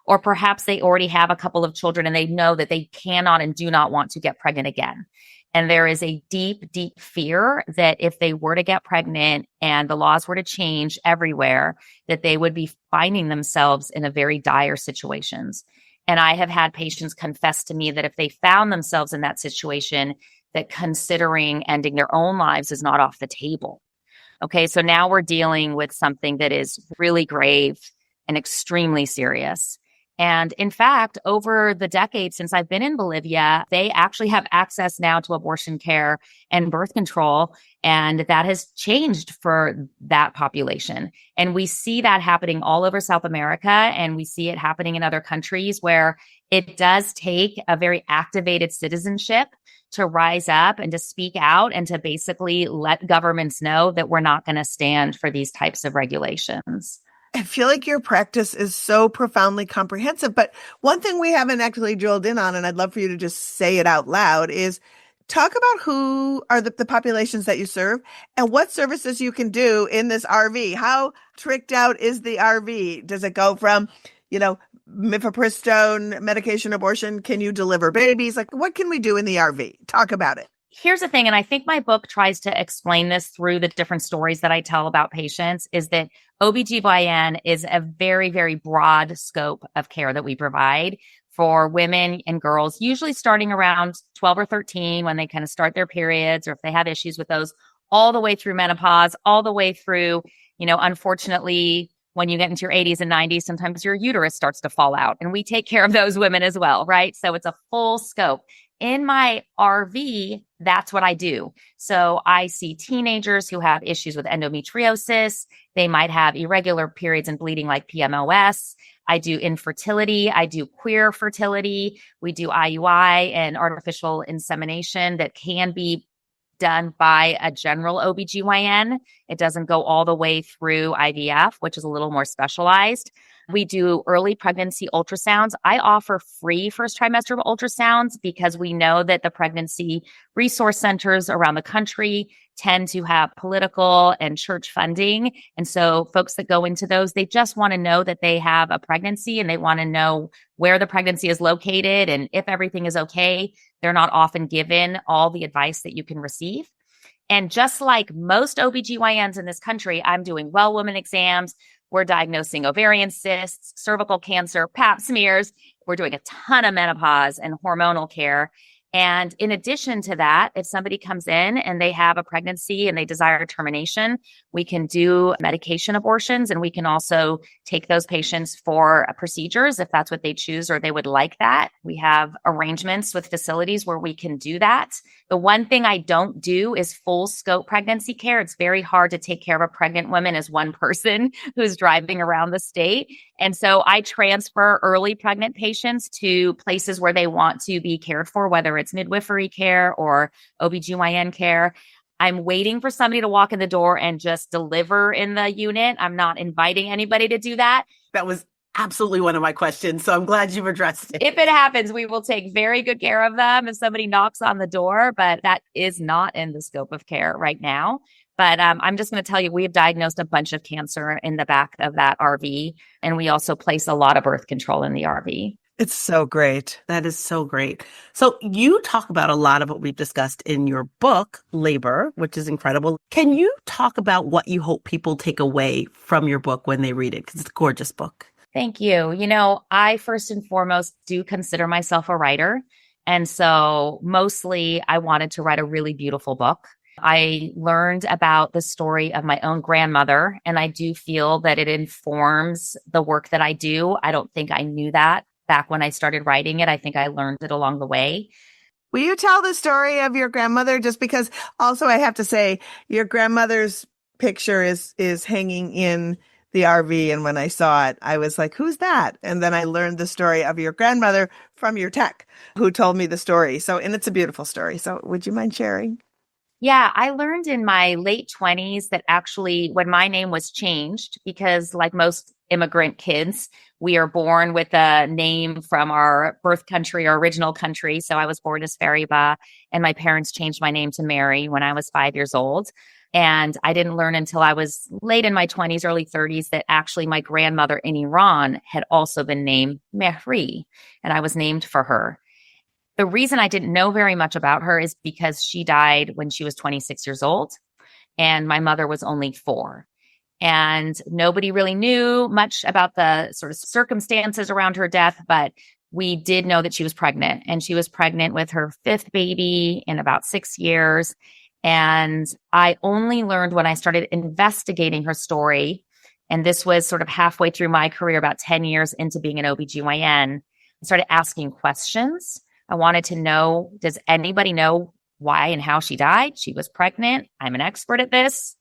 C: Or perhaps they already have a couple of children and they know that they cannot and do not want to get pregnant again. And there is a deep, deep fear that if they were to get pregnant and the laws were to change everywhere, that they would be finding themselves in a very dire situations. And I have had patients confess to me that if they found themselves in that situation, that considering ending their own lives is not off the table. Okay, so now we're dealing with something that is really grave and extremely serious. And in fact, over the decades since I've been in Bolivia, they actually have access now to abortion care and birth control. And that has changed for that population. And we see that happening all over South America. And we see it happening in other countries where it does take a very activated citizenship to rise up and to speak out and to basically let governments know that we're not going to stand for these types of regulations.
A: I feel like your practice is so profoundly comprehensive. But one thing we haven't actually drilled in on, and I'd love for you to just say it out loud, is talk about who are the populations that you serve and what services you can do in this RV. How tricked out is the RV? Does it go from, mifepristone, medication abortion? Can you deliver babies? Like, what can we do in the RV? Talk about it.
C: Here's the thing, and I think my book tries to explain this through the different stories that I tell about patients, is that OB-GYN is a very, very broad scope of care that we provide for women and girls, usually starting around 12 or 13 when they kind of start their periods, or if they have issues with those, all the way through menopause, all the way through, unfortunately, when you get into your 80s and 90s, sometimes your uterus starts to fall out. And we take care of those women as well, right? So it's a full scope. In my RV, that's what I do. So I see teenagers who have issues with endometriosis. They might have irregular periods and bleeding like PMOS. I do infertility. I do queer fertility. We do IUI and artificial insemination that can be done by a general OB-GYN. It doesn't go all the way through IVF, which is a little more specialized. We do early pregnancy ultrasounds. I offer free first trimester ultrasounds because we know that the pregnancy resource centers around the country tend to have political and church funding. And so folks that go into those, they just want to know that they have a pregnancy and they want to know where the pregnancy is located and if everything is okay. They're not often given all the advice that you can receive. And just like most OB-GYNs in this country, I'm doing well woman exams. We're diagnosing ovarian cysts, cervical cancer, pap smears. We're doing a ton of menopause and hormonal care. And in addition to that, if somebody comes in and they have a pregnancy and they desire termination, we can do medication abortions, and we can also take those patients for procedures if that's what they choose or they would like that. We have arrangements with facilities where we can do that. The one thing I don't do is full scope pregnancy care. It's very hard to take care of a pregnant woman as one person who's driving around the state. And so I transfer early pregnant patients to places where they want to be cared for, whether it's midwifery care or OB-GYN care. I'm waiting for somebody to walk in the door and just deliver in the unit. I'm not inviting anybody to do that.
B: That was absolutely one of my questions. So I'm glad you've addressed it.
C: If it happens, we will take very good care of them if somebody knocks on the door, but that is not in the scope of care right now. But I'm just going to tell you, we have diagnosed a bunch of cancer in the back of that RV, and we also place a lot of birth control in the RV.
A: It's so great.
B: That is so great. So you talk about a lot of what we've discussed in your book, Labor, which is incredible. Can you talk about what you hope people take away from your book when they read it? Because it's a gorgeous book.
C: Thank you. You know, I first and foremost do consider myself a writer. And so mostly I wanted to write a really beautiful book. I learned about the story of my own grandmother, and I do feel that it informs the work that I do. I don't think I knew that back when I started writing it. I think I learned it along the way.
A: Will you tell the story of your grandmother? Just because also I have to say your grandmother's picture is hanging in the RV. And when I saw it, I was like, who's that? And then I learned the story of your grandmother from your tech who told me the story. So, and it's a beautiful story. So would you mind sharing?
C: Yeah, I learned in my late 20s that actually when my name was changed, because like most immigrant kids, we are born with a name from our birth country or original country. So I was born as Fariba, and my parents changed my name to Mary when I was 5 years old. And I didn't learn until I was late in my 20s, early 30s, that actually my grandmother in Iran had also been named Mehri, and I was named for her. The reason I didn't know very much about her is because she died when she was 26 years old, and my mother was only 4. And nobody really knew much about the sort of circumstances around her death, but we did know that she was pregnant, and she was pregnant with her 5th baby in about 6 years. And I only learned when I started investigating her story, and this was sort of halfway through my career, about 10 years into being an OB-GYN, I started asking questions. I wanted to know, does anybody know why and how she died? She was pregnant. I'm an expert at this.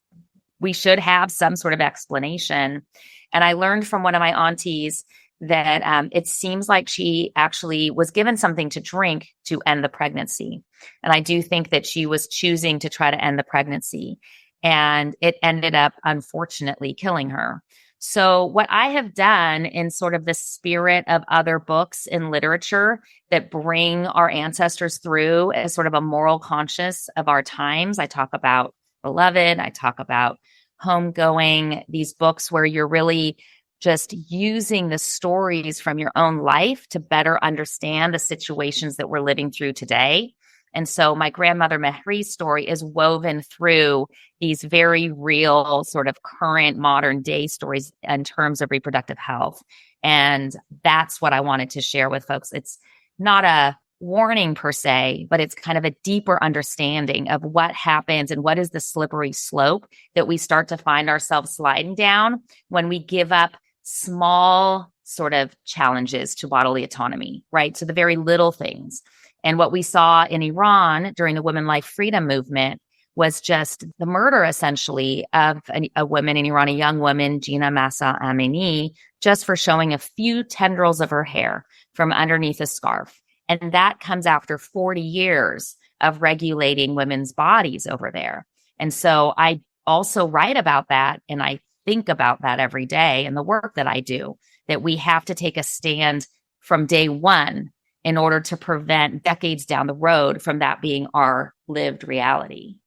C: We should have some sort of explanation. And I learned from one of my aunties that it seems like she actually was given something to drink to end the pregnancy. And I do think that she was choosing to try to end the pregnancy. And it ended up, unfortunately, killing her. So what I have done in sort of the spirit of other books in literature that bring our ancestors through as sort of a moral conscience of our times, I talk about Beloved, I talk about Homegoing, these books where you're really just using the stories from your own life to better understand the situations that we're living through today. And so my grandmother Mehri's story is woven through these very real sort of current modern day stories in terms of reproductive health. And that's what I wanted to share with folks. It's not a warning per se, but it's kind of a deeper understanding of what happens and what is the slippery slope that we start to find ourselves sliding down when we give up small sort of challenges to bodily autonomy, right? So the very little things. And what we saw in Iran during the women life freedom movement was just the murder, essentially, of a woman in Iran, a young woman, Gina Masa Amini, just for showing a few tendrils of her hair from underneath a scarf. And that comes after 40 years of regulating women's bodies over there. And so I also write about that, and I think about that every day in the work that I do, that we have to take a stand from day one in order to prevent decades down the road from that being our lived reality.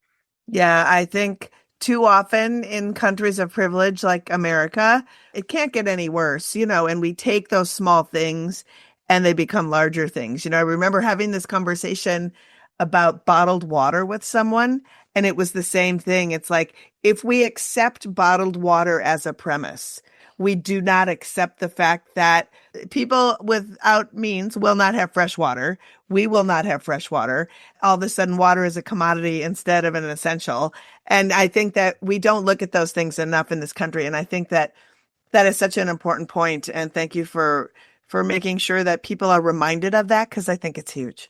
A: Yeah, I think too often in countries of privilege like America, it can't get any worse, and we take those small things and they become larger things. I remember having this conversation about bottled water with someone, and it was the same thing. It's like, if we accept bottled water as a premise, we do not accept the fact that people without means will not have fresh water. We will not have fresh water. All of a sudden, water is a commodity instead of an essential. And I think that we don't look at those things enough in this country. And I think that that is such an important point. And thank you for making sure that people are reminded of that, because I think it's huge.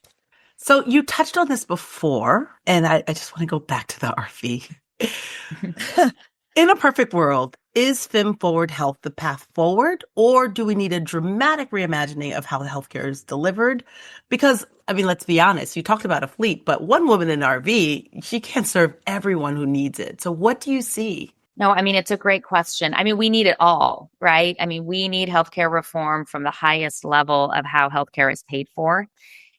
B: So you touched on this before, and I just want to go back to the RV. In a perfect world, is FemForward Health the path forward, or do we need a dramatic reimagining of how the healthcare is delivered? Because, let's be honest, you talked about a fleet, but one woman in an RV, she can't serve everyone who needs it. So what do you see?
C: No, it's a great question. We need it all, right? We need healthcare reform from the highest level of how healthcare is paid for.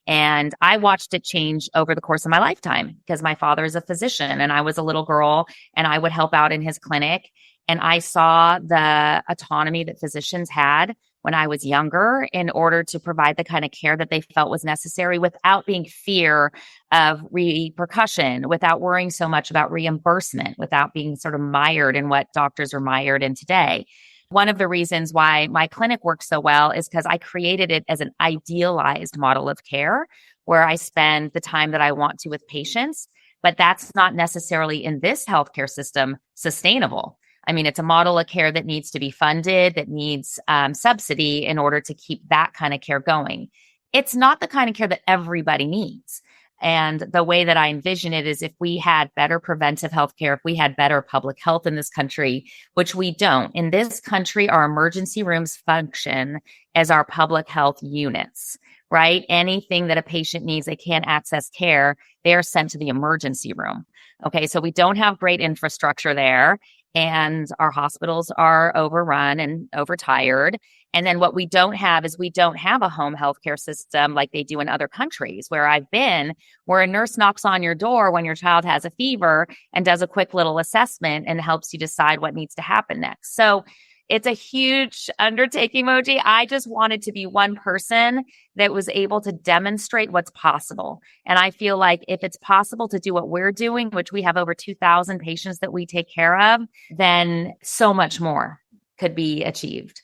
C: And I watched it change over the course of my lifetime, because my father is a physician and I was a little girl and I would help out in his clinic. And I saw the autonomy that physicians had when I was younger in order to provide the kind of care that they felt was necessary without being fear of repercussion, without worrying so much about reimbursement, without being sort of mired in what doctors are mired in today. One of the reasons why my clinic works so well is because I created it as an idealized model of care where I spend the time that I want to with patients, but that's not necessarily in this healthcare system sustainable. It's a model of care that needs to be funded, that needs subsidy in order to keep that kind of care going. It's not the kind of care that everybody needs. And the way that I envision it is, if we had better preventive health care, if we had better public health in this country, which we don't. In this country, our emergency rooms function as our public health units, right? Anything that a patient needs, they can't access care, they are sent to the emergency room. Okay, so we don't have great infrastructure there. And our hospitals are overrun and overtired. And then what we don't have is, we don't have a home healthcare system like they do in other countries where I've been, where a nurse knocks on your door when your child has a fever and does a quick little assessment and helps you decide what needs to happen next. So it's a huge undertaking, Moji. I just wanted to be one person that was able to demonstrate what's possible. And I feel like if it's possible to do what we're doing, which we have over 2,000 patients that we take care of, then so much more could be achieved.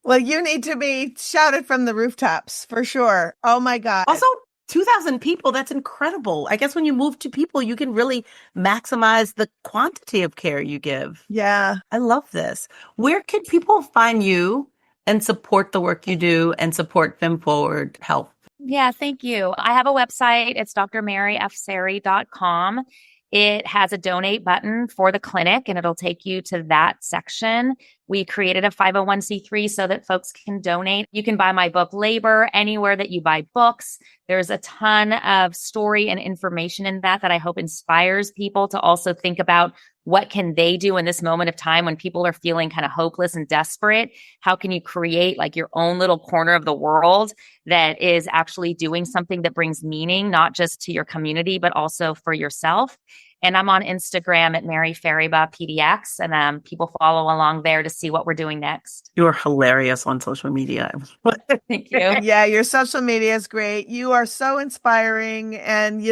A: Well, you need to be shouted from the rooftops for sure. Oh my God.
B: Also, 2,000 people, that's incredible. I guess when you move to people, you can really maximize the quantity of care you give.
A: Yeah.
B: I love this. Where can people find you and support the work you do and support FemForward Health?
C: Yeah, thank you. I have a website. It's drmaryafsari.com. It has a donate button for the clinic, and it'll take you to that section. We created a 501c3 so that folks can donate. You can buy my book, Labor, anywhere that you buy books. There's a ton of story and information in that I hope inspires people to also think about what can they do in this moment of time when people are feeling kind of hopeless and desperate. How can you create like your own little corner of the world that is actually doing something that brings meaning, not just to your community, but also for yourself? And I'm on Instagram at Mary Fariba PDX, and people follow along there to see what we're doing next.
B: You're hilarious on social media.
C: Thank you.
A: Yeah, your social media is great. You are so inspiring, and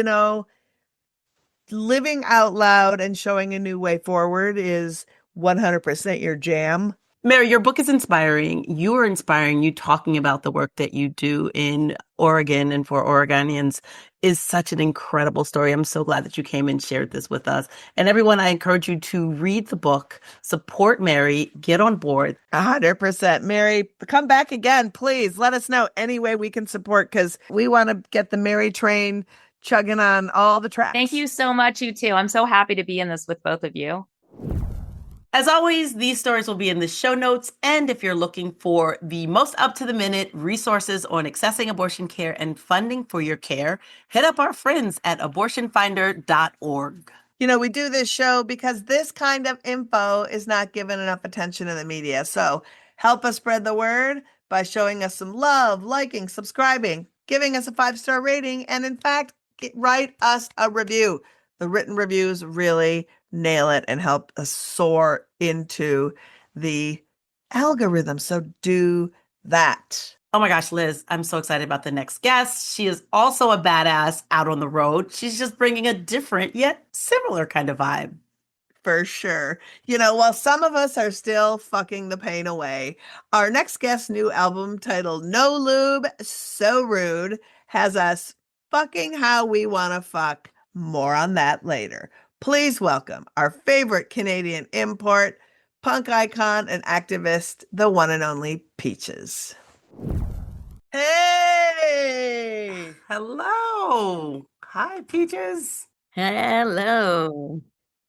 A: living out loud and showing a new way forward is 100% your jam.
B: Mary, your book is inspiring. You are inspiring. You talking about the work that you do in Oregon and for Oregonians is such an incredible story. I'm so glad that you came and shared this with us. And everyone, I encourage you to read the book, support Mary, get on board.
A: 100%. Mary, come back again, please. Let us know any way we can support, because we want to get the Mary train chugging on all the tracks.
C: Thank you so much, you too. I'm so happy to be in this with both of you.
B: As always, these stories will be in the show notes. And if you're looking for the most up-to-the-minute resources on accessing abortion care and funding for your care, hit up our friends at abortionfinder.org.
A: We do this show because this kind of info is not given enough attention in the media. So Help us spread the word by showing us some love, liking, subscribing, giving us a 5-star rating, and in fact, write us a review. The written reviews really nail it and help us soar into the algorithm. So do that.
B: Oh my gosh, Liz, I'm so excited about the next guest. She is also a badass out on the road. She's just bringing a different yet similar kind of vibe.
A: For sure. While some of us are still fucking the pain away, our next guest's new album titled No Lube, So Rude has us fucking how we want to fuck. More on that later. Please welcome our favorite Canadian import, punk icon and activist, the one and only Peaches. Hey!
B: Hello. Hi, Peaches.
D: Hello.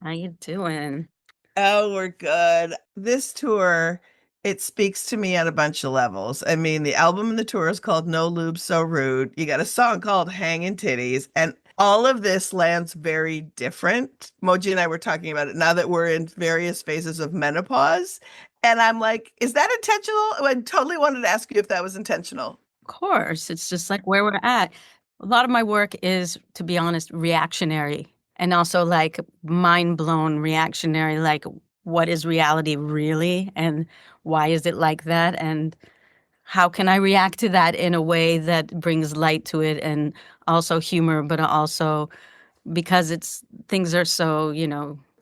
D: How you doing?
A: Oh, we're good. This tour, it speaks to me on a bunch of levels. I mean, the album and the tour is called No Lube, So Rude. You got a song called Hangin' Titties, and all of this lands very different. Moji and I were talking about it now that we're in various phases of menopause. And I'm like, is that intentional? I totally wanted to ask you if that was intentional.
D: Of course. It's just like where we're at. A lot of my work is, to be honest, reactionary and also like mind blown reactionary. Like, what is reality really? And why is it like that? And how can I react to that in a way that brings light to it and also humor, but also because things are so,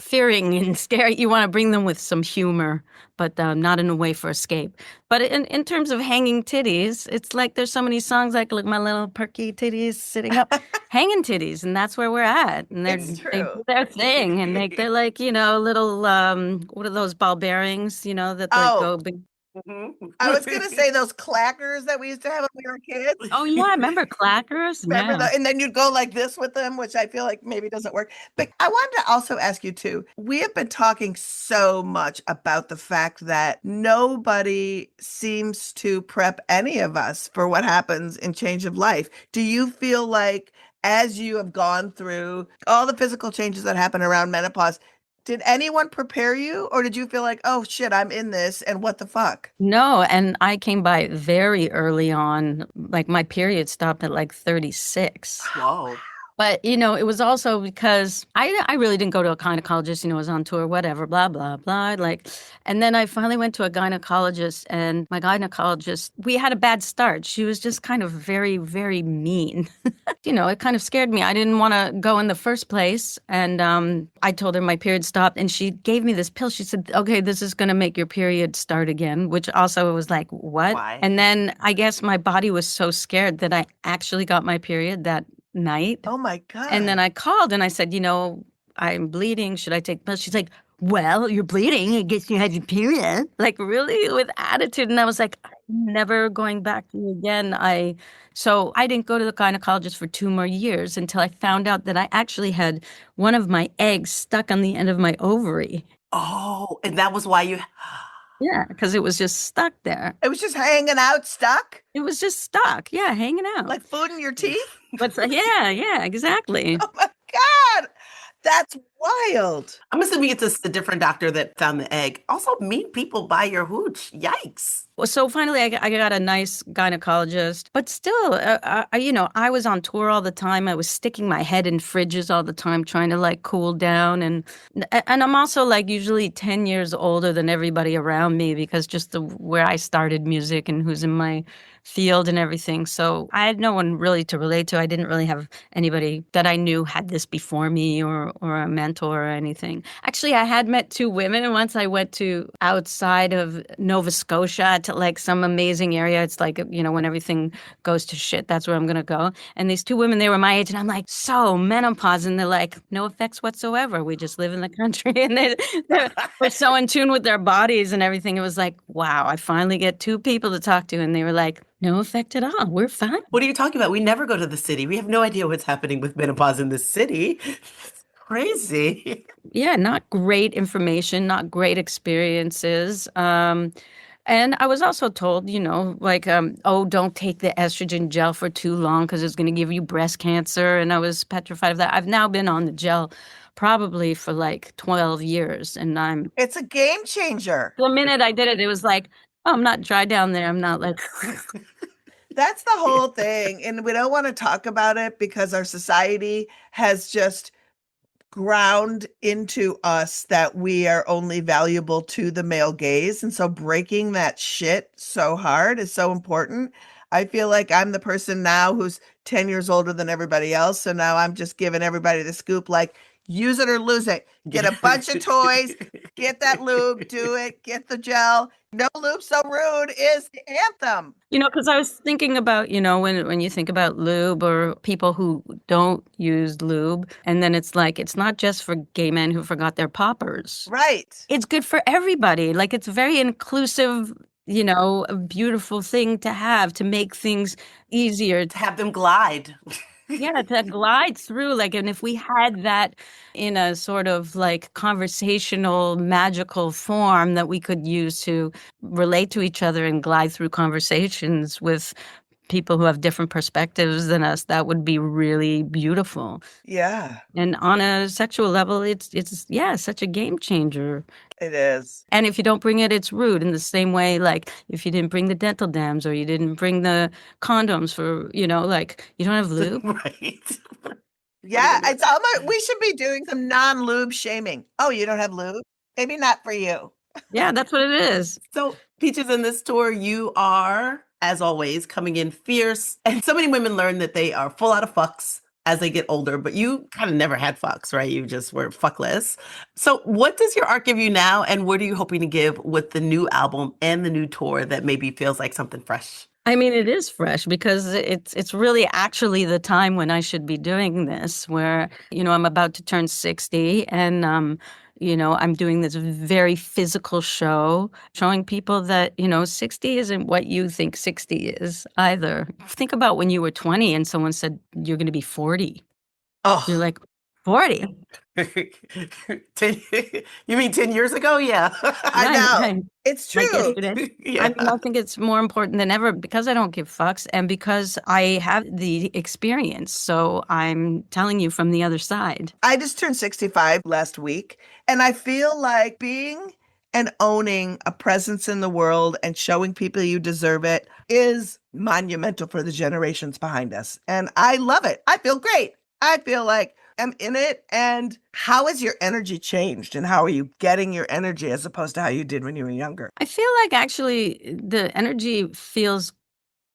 D: fearing and scary, you want to bring them with some humor, but not in a way for escape. But in terms of hanging titties, it's like there's so many songs like Look My Little Perky Titties Sitting Up, hanging titties, and that's where we're at. And they do their thing, and they're like, little, what are those ball bearings, that like go big.
B: Mm-hmm.
A: I was going to say those clackers that we used to have when we were kids.
D: Oh, yeah, I remember clackers.
A: Remember and then you'd go like this with them, which I feel like maybe doesn't work. But I wanted to also ask you too, we have been talking so much about the fact that nobody seems to prep any of us for what happens in change of life. Do you feel like as you have gone through all the physical changes that happen around menopause, did anyone prepare you, or did you feel like, oh shit, I'm in this and what the fuck?
D: No, and I came by very early on. Like my period stopped at like 36.
B: Whoa.
D: But, it was also because I really didn't go to a gynecologist, I was on tour, whatever, blah, blah, blah. And then I finally went to a gynecologist, and my gynecologist, we had a bad start. She was just kind of very, very mean. It kind of scared me. I didn't want to go in the first place. And I told her my period stopped, and she gave me this pill. She said, okay, this is going to make your period start again, which also was like, what?
B: Why?
D: And then I guess my body was so scared that I actually got my period that night.
A: Oh my God.
D: And then I called and I said, I'm bleeding. Should I take pills? She's like, well, you're bleeding. I guess you had your period. Like really with attitude. And I was like, I'm never going back to you again. So I didn't go to the gynecologist for 2 more years until I found out that I actually had one of my eggs stuck on the end of my ovary.
B: Oh, and that was why you...
D: Yeah, because it was just stuck there.
A: It was just hanging out, stuck?
D: It was just stuck. Yeah, hanging out.
A: Like food in your teeth?
D: But yeah, exactly.
A: Oh my God. That's wild.
B: I'm assuming it's a different doctor that found the egg. Also, meet people buy your hooch. Yikes.
D: Well, so finally, I got a nice gynecologist, but still, I was on tour all the time. I was sticking my head in fridges all the time, trying to like cool down, and I'm also like usually 10 years older than everybody around me because just where I started music and who's in my field and everything. So I had no one really to relate to. I didn't really have anybody that I knew had this before me or a mentor or anything. Actually, I had met 2 women once. I went to outside of Nova Scotia to like some amazing area. It's like, when everything goes to shit, that's where I'm going to go. And these 2 women, they were my age. And I'm like, so menopause. And they're like, no effects whatsoever. We just live in the country. And they're so in tune with their bodies and everything. It was like, wow, I finally get 2 people to talk to. And they were like, no effect at all. We're fine.
B: What are you talking about? We never go to the city. We have no idea what's happening with menopause in the city. Crazy.
D: Yeah, not great information, not great experiences. And I was also told, don't take the estrogen gel for too long because it's going to give you breast cancer. And I was petrified of that. I've now been on the gel probably for like 12 years. And
A: It's a game changer.
D: the minute I did it, it was like, Oh, I'm not dry down there. I'm not like,
A: That's the whole thing. And we don't want to talk about it because our society has just ground into us that we are only valuable to the male gaze. And so breaking that shit so hard is so important. I feel like I'm the person now who's 10 years older than everybody else. So now I'm just giving everybody the scoop, like, use it or lose it. Get a bunch of toys, get that lube, do it, get the gel. No lube so rude is the anthem.
D: because I was thinking about, when you think about lube or people who don't use lube, and then it's like, it's not just for gay men who forgot their poppers.
A: Right.
D: It's good for everybody. Like, it's very inclusive, a beautiful thing to have to make things easier.
B: To have them glide.
D: Yeah, to glide through. Like, and if we had that in a sort of like conversational, magical form that we could use to relate to each other and glide through conversations with people who have different perspectives than us, that would be really beautiful.
A: Yeah,
D: And on a sexual level, it's such a game changer.
A: it is.
D: And if you don't bring it, it's rude. In the same way, like if you didn't bring the dental dams or you didn't bring the condoms for, like you don't have lube.
B: Right.
A: Yeah, it's almost, we should be doing some non-lube shaming. Oh, you don't have lube? Maybe not for you.
D: Yeah, that's what it is.
B: So, Peaches, in this tour, you are, as always, coming in fierce. And so many women learn that they are full out of fucks as they get older, but you kind of never had fucks, right? You just were fuckless. So what does your art give you now? And what are you hoping to give with the new album and the new tour that maybe feels like something fresh?
D: I mean, it is fresh because it's really actually the time when I should be doing this, where, I'm about to turn 60 and, I'm doing this very physical show showing people that, 60 isn't what you think 60 is either. Think about when you were 20 and someone said you're going to be 40.
B: Oh,
D: You're like, 40?
B: You mean 10 years ago? Yeah.
A: I know.
D: Right.
A: It's true.
D: Like yesterday.
B: Yeah.
D: I mean, I think it's more important than ever because I don't give fucks and because I have the experience. So I'm telling you from the other side.
A: I just turned 65 last week, and I feel like being and owning a presence in the world and showing people you deserve it is monumental for the generations behind us. And I love it. I feel great. I feel like I'm in it. And how has your energy changed? And how are you getting your energy as opposed to how you did when you were younger?
D: I feel like actually the energy feels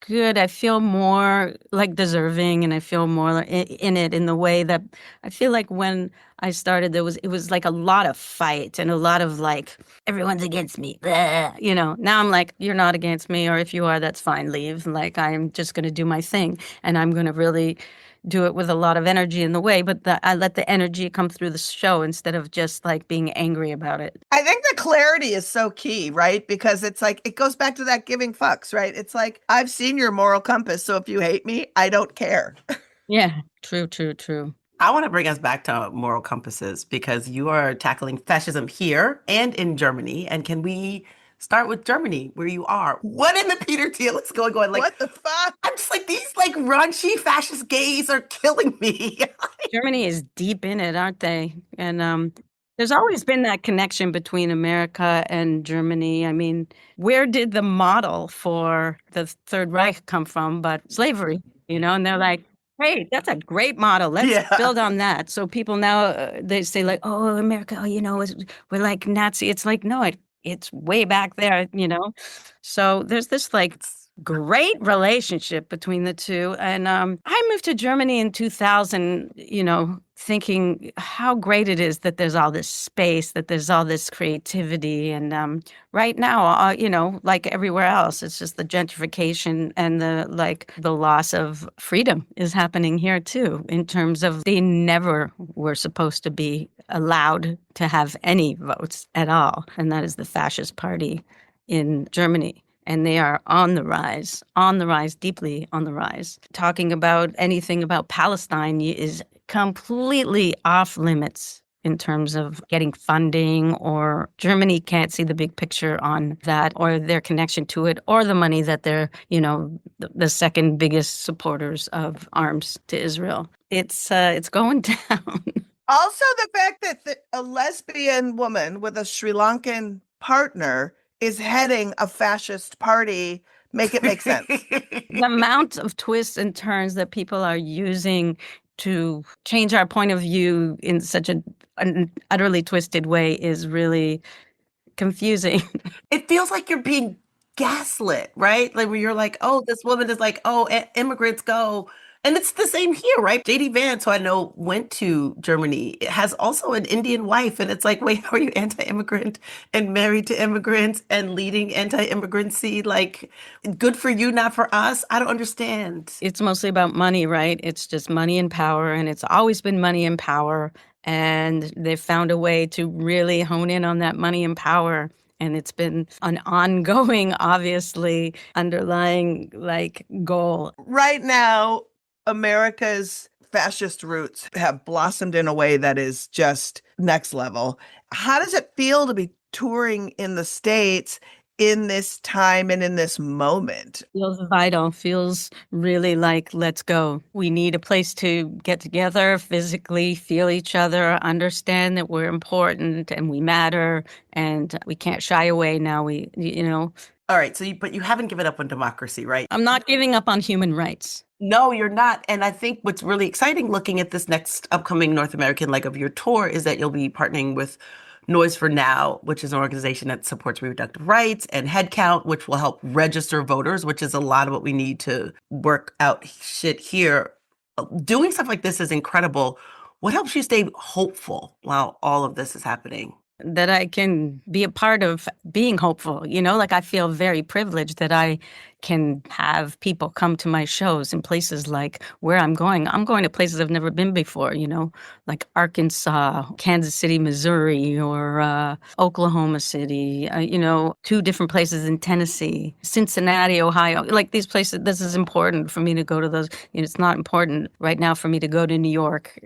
D: good. I feel more like deserving and I feel more in it in the way that I feel like when I started, it was like a lot of fight and a lot of like, everyone's against me. Blah, now I'm like, you're not against me. Or if you are, that's fine. Leave. Like, I'm just going to do my thing. And I'm going to really do it with a lot of energy in the way, but I let the energy come through the show instead of just like being angry about it.
A: I think the clarity is so key, right? Because it's like, it goes back to that giving fucks, right? It's like, I've seen your moral compass. So if you hate me, I don't care.
D: Yeah, true.
B: I want to bring us back to moral compasses because you are tackling fascism here and in Germany. And can we start with Germany, where you are? What in the Peter Thiel is going on? Like,
A: what the fuck?
B: I'm just like, these like raunchy fascist gays are killing me.
D: Germany is deep in it, aren't they? And there's always been that connection between America and Germany. I mean, where did the model for the Third Reich come from but slavery? And they're like, hey, that's a great model. Let's build on that. So people now, they say like, oh, America, we're like Nazi. It's like, no, it's way back there, So there's this like great relationship between the two. And I moved to Germany in 2000, thinking how great it is that there's all this space, that there's all this creativity. And right now, like everywhere else, it's just the gentrification and the loss of freedom is happening here too, in terms of they never were supposed to be allowed to have any votes at all. And that is the fascist party in Germany. And they are on the rise, deeply on the rise. Talking about anything about Palestine is completely off limits in terms of getting funding, or Germany can't see the big picture on that, or their connection to it, or the money that they're, the second biggest supporters of arms to Israel. It's going down.
A: Also, the fact that a lesbian woman with a Sri Lankan partner is heading a fascist party. Make it make sense.
D: The amount of twists and turns that people are using to change our point of view in such an utterly twisted way is really confusing.
B: It feels like you're being gaslit, right? Like where you're like, oh, this woman is like, oh, immigrants go. And it's the same here, right? JD Vance, who I know went to Germany, has also an Indian wife. And it's like, wait, how are you anti-immigrant and married to immigrants and leading anti-immigrancy? Like, good for you, not for us? I don't understand.
D: It's mostly about money, right? It's just money and power, and it's always been money and power. And they've found a way to really hone in on that money and power. And it's been an ongoing, obviously, underlying goal.
A: Right now, America's fascist roots have blossomed in a way that is just next level. How does it feel to be touring in the States in this time and in this moment?
D: Feels vital, feels really like, let's go. We need a place to get together, physically feel each other, understand that we're important and we matter and we can't shy away now.
B: All right. But you haven't given up on democracy, right?
D: I'm not giving up on human rights.
B: No, you're not. And I think what's really exciting looking at this next upcoming North American leg of your tour is that you'll be partnering with Noise for Now, which is an organization that supports reproductive rights, and Headcount, which will help register voters, which is a lot of what we need to work out shit here. Doing stuff like this is incredible. What helps you stay hopeful while all of this is happening?
D: That I can be a part of being hopeful, I feel very privileged that I can have people come to my shows in places like where I'm going. I'm going to places I've never been before, like Arkansas, Kansas City, Missouri, or Oklahoma City, 2 different places in Tennessee, Cincinnati, Ohio. Like these places, this is important for me to go to those. It's not important right now for me to go to New York,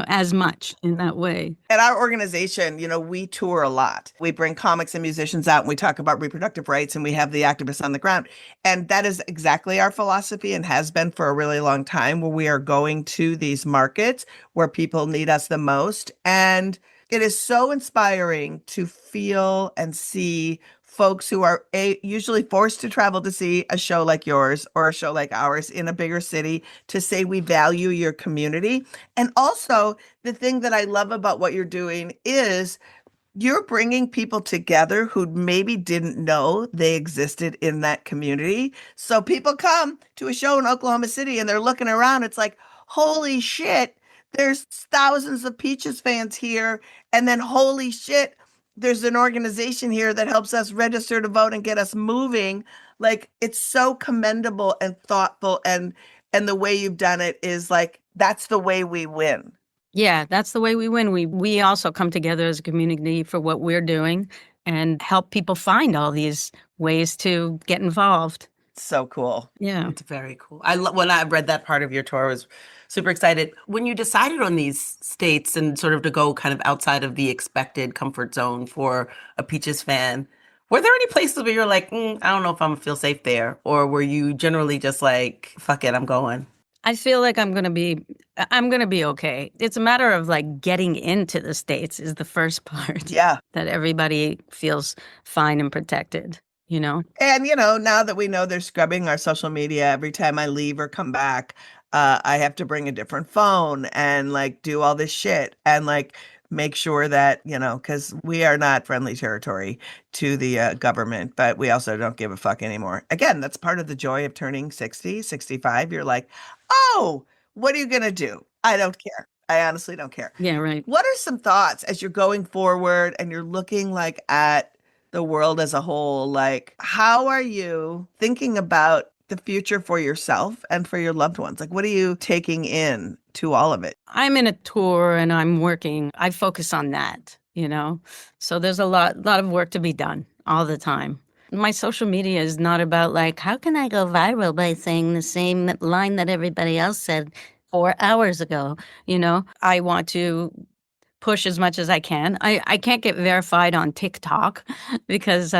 D: as much in that way.
A: At our organization, we tour a lot. We bring comics and musicians out and we talk about reproductive rights and we have the activists on the ground. And that is exactly our philosophy and has been for a really long time, where we are going to these markets where people need us the most. And it is so inspiring to feel and see folks who are usually forced to travel to see a show like yours or a show like ours in a bigger city to say we value your community. And also, the thing that I love about what you're doing is you're bringing people together who maybe didn't know they existed in that community. So people come to a show in Oklahoma City and they're looking around. It's like, holy shit, there's thousands of Peaches fans here. And then holy shit, there's an organization here that helps us register to vote and get us moving. Like, it's so commendable and thoughtful. And the way you've done it is like, that's the way we win.
D: Yeah, that's the way we win. We also come together as a community for what we're doing and help people find all these ways to get involved.
A: So cool.
D: Yeah.
B: It's very cool. When I read that part of your tour, I was super excited. When you decided on these states and sort of to go kind of outside of the expected comfort zone for a Peaches fan, were there any places where you're like, I don't know if I'm gonna feel safe there? Or were you generally just like, fuck it, I'm going?
D: I feel like I'm going to be okay. It's a matter of getting into the States is the first part.
A: Yeah.
D: That everybody feels fine and protected, And,
A: now that we know they're scrubbing our social media every time I leave or come back, I have to bring a different phone and do all this shit and make sure that, because we are not friendly territory to the government, but we also don't give a fuck anymore. Again, that's part of the joy of turning 60, 65. You're like, oh, what are you going to do? I don't care. I honestly don't care.
D: Yeah, right.
A: What are some thoughts as you're going forward and you're looking at the world as a whole? How are you thinking about the future for yourself and for your loved ones? What are you taking in to all of it?
D: I'm in a tour and I'm working. I focus on that, So there's a lot of work to be done all the time. My social media is not about how can I go viral by saying the same line that everybody else said 4 hours ago? I want to push as much as I can. I can't get verified on TikTok because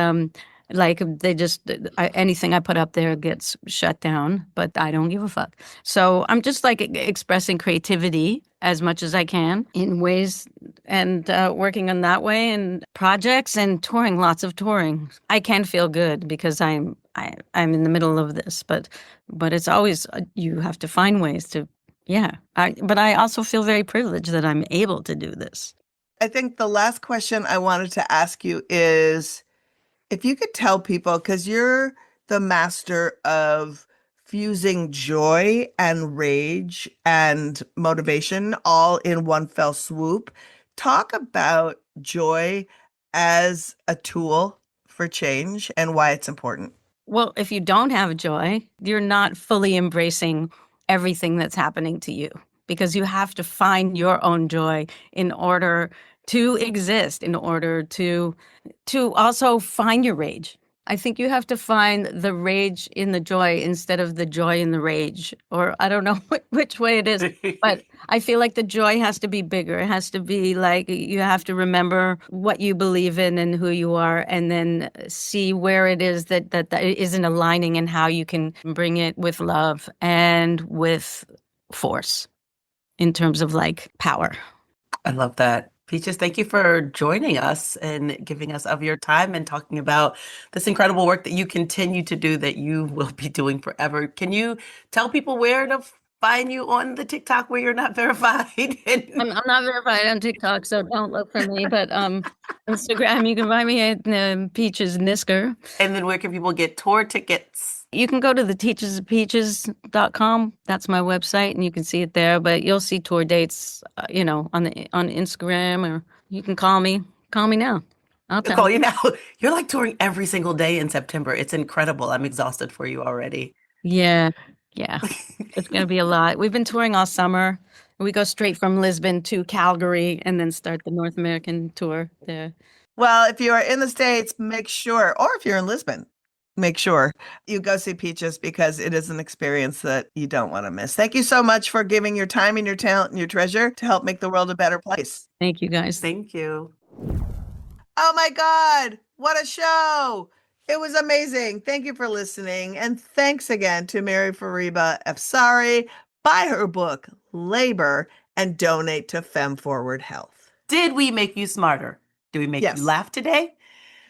D: Like they just anything I put up there gets shut down, but I don't give a fuck. So I'm just like expressing creativity as much as I can in ways and working on that way and projects and touring, lots of touring. I can feel good because I'm in the middle of this, but it's always you have to find ways to but I also feel very privileged that I'm able to do this.
A: I think the last question I wanted to ask you is if you could tell people, because you're the master of fusing joy and rage and motivation all in one fell swoop, talk about joy as a tool for change and why it's important.
D: Well, if you don't have joy, you're not fully embracing everything that's happening to you, because you have to find your own joy in order to exist, in order to also find your rage. I think you have to find the rage in the joy instead of the joy in the rage, or I don't know which way it is, but I feel like the joy has to be bigger. It has to be like you have to remember what you believe in and who you are, and then see where it is that isn't aligning and how you can bring it with love and with force in terms of like power.
B: I love that. Peaches, thank you for joining us and giving us of your time and talking about this incredible work that you continue to do that you will be doing forever. Can you tell people where to find you on the TikTok where you're not verified?
D: I'm not verified on TikTok, so don't look for me. But Instagram, you can find me at Peaches Nisker.
B: And then where can people get tour tickets?
D: You can go to theteachersofpeaches.com. That's my website, and you can see it there. But you'll see tour dates, on Instagram, or you can call me. Call me now. I'll
B: call you now. You're like touring every single day in September. It's incredible. I'm exhausted for you already.
D: Yeah. It's going to be a lot. We've been touring all summer. We go straight from Lisbon to Calgary and then start the North American tour there.
A: Well, if you are in the States, make sure, or if you're in Lisbon, make sure you go see Peaches, because it is an experience that you don't want to miss. Thank you so much for giving your time and your talent and your treasure to help make the world a better place.
D: Thank you, guys.
B: Thank you.
A: Oh my God, what a show. It was amazing. Thank you for listening. And thanks again to Mary Fariba Afsari. Buy her book, Labor, and donate to FemForward Health.
B: Did we make you smarter? Did we make you laugh today?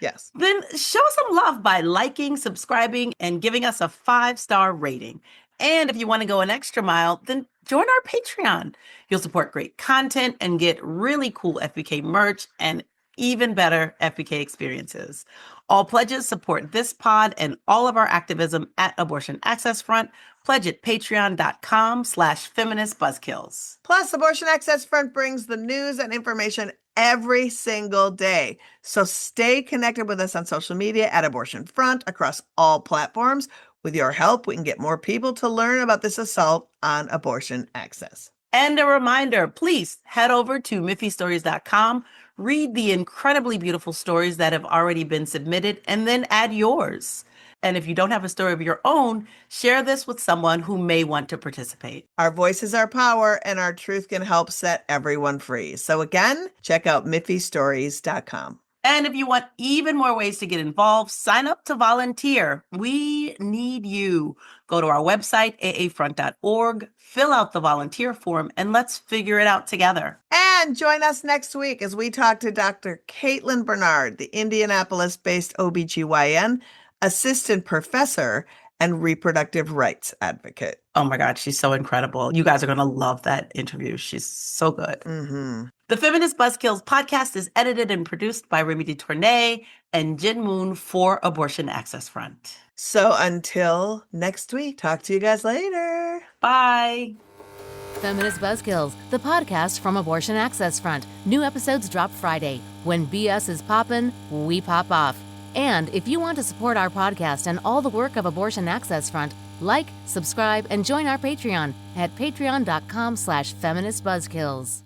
A: Yes.
B: Then show some love by liking, subscribing, and giving us a 5-star rating. And if you want to go an extra mile, then join our Patreon. You'll support great content and get really cool FBK merch and even better FBK experiences. All pledges support this pod and all of our activism at Abortion Access Front. Pledge at patreon.com/feminist buzzkills.
A: Plus, Abortion Access Front brings the news and information every single day. So stay connected with us on social media at Abortion Front across all platforms. With your help, we can get more people to learn about this assault on abortion access.
B: And a reminder, please head over to miffystories.com, read the incredibly beautiful stories that have already been submitted, and then add yours. And if you don't have a story of your own, share this with someone who may want to participate.
A: Our voice is our power, and our truth can help set everyone free. So again, check out miffystories.com.
B: And if you want even more ways to get involved, sign up to volunteer. We need you. Go to our website, aafront.org, fill out the volunteer form, and let's figure it out together.
A: And join us next week as we talk to Dr. Caitlin Bernard, the Indianapolis-based OB-GYN, assistant professor, and reproductive rights advocate.
B: Oh my God, she's so incredible. You guys are going to love that interview. She's so good.
A: Mm-hmm.
B: The Feminist Buzzkills podcast is edited and produced by Remy DeTournay and Jin Moon for Abortion Access Front.
A: So until next week, talk to you guys later.
B: Bye.
E: Feminist Buzzkills, the podcast from Abortion Access Front. New episodes drop Friday. When BS is poppin', we pop off. And if you want to support our podcast and all the work of Abortion Access Front, like, subscribe, and join our Patreon at patreon.com/feministbuzzkills.